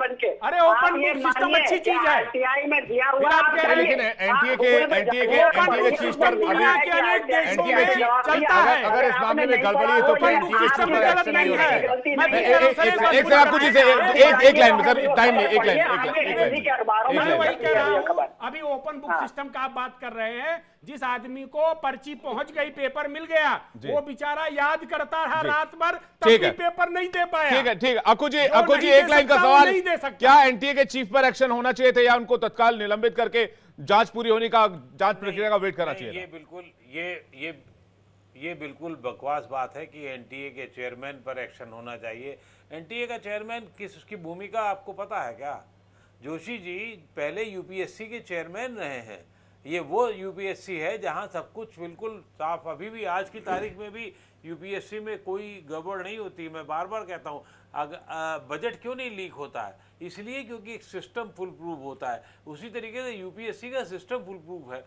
अरे ओपन बुक सिस्टम अच्छी चीज है, आरटीआई में दिया हुआ। लेकिन एनटीए के चीफ पर चलता है। अगर इस मामले में गड़बड़ी है तो सिस्टम गलत नहीं है। एक आपको एक लाइन में सर, टाइम नहीं, एक लाइन। मैं वही कह रहा हूं, अभी ओपन बुक सिस्टम का आप बात कर रहे हैं। जिस आदमी को पर्ची पहुंच गई, पेपर मिल गया, वो बेचारा याद करता रहा रात भर, तब भी पेपर नहीं दे पाया। ठीक है। अक्कू जी एक लाइन का सवाल, क्या एनटीए के चीफ पर एक्शन होना चाहिए था या उनको तत्काल निलंबित करके जांच पूरी होने का, जांच प्रक्रिया का वेट करना चाहिए? ये बिल्कुल ये बिल्कुल बकवास बात है कि एनटीए के चेयरमैन पर एक्शन होना चाहिए। एनटीए का चेयरमैन उसकी भूमिका आपको पता है क्या? जोशी जी पहले यूपीएससी के चेयरमैन रहे हैं। ये वो यूपीएससी है जहां सब कुछ बिल्कुल साफ, अभी भी आज की तारीख में भी यूपीएससी में कोई गड़बड़ नहीं होती। मैं बार बार कहता हूं, बजट क्यों नहीं लीक होता है? इसलिए क्योंकि एक सिस्टम फुल प्रूफ होता है। उसी तरीके से यूपीएससी का सिस्टम फुल प्रूफ है।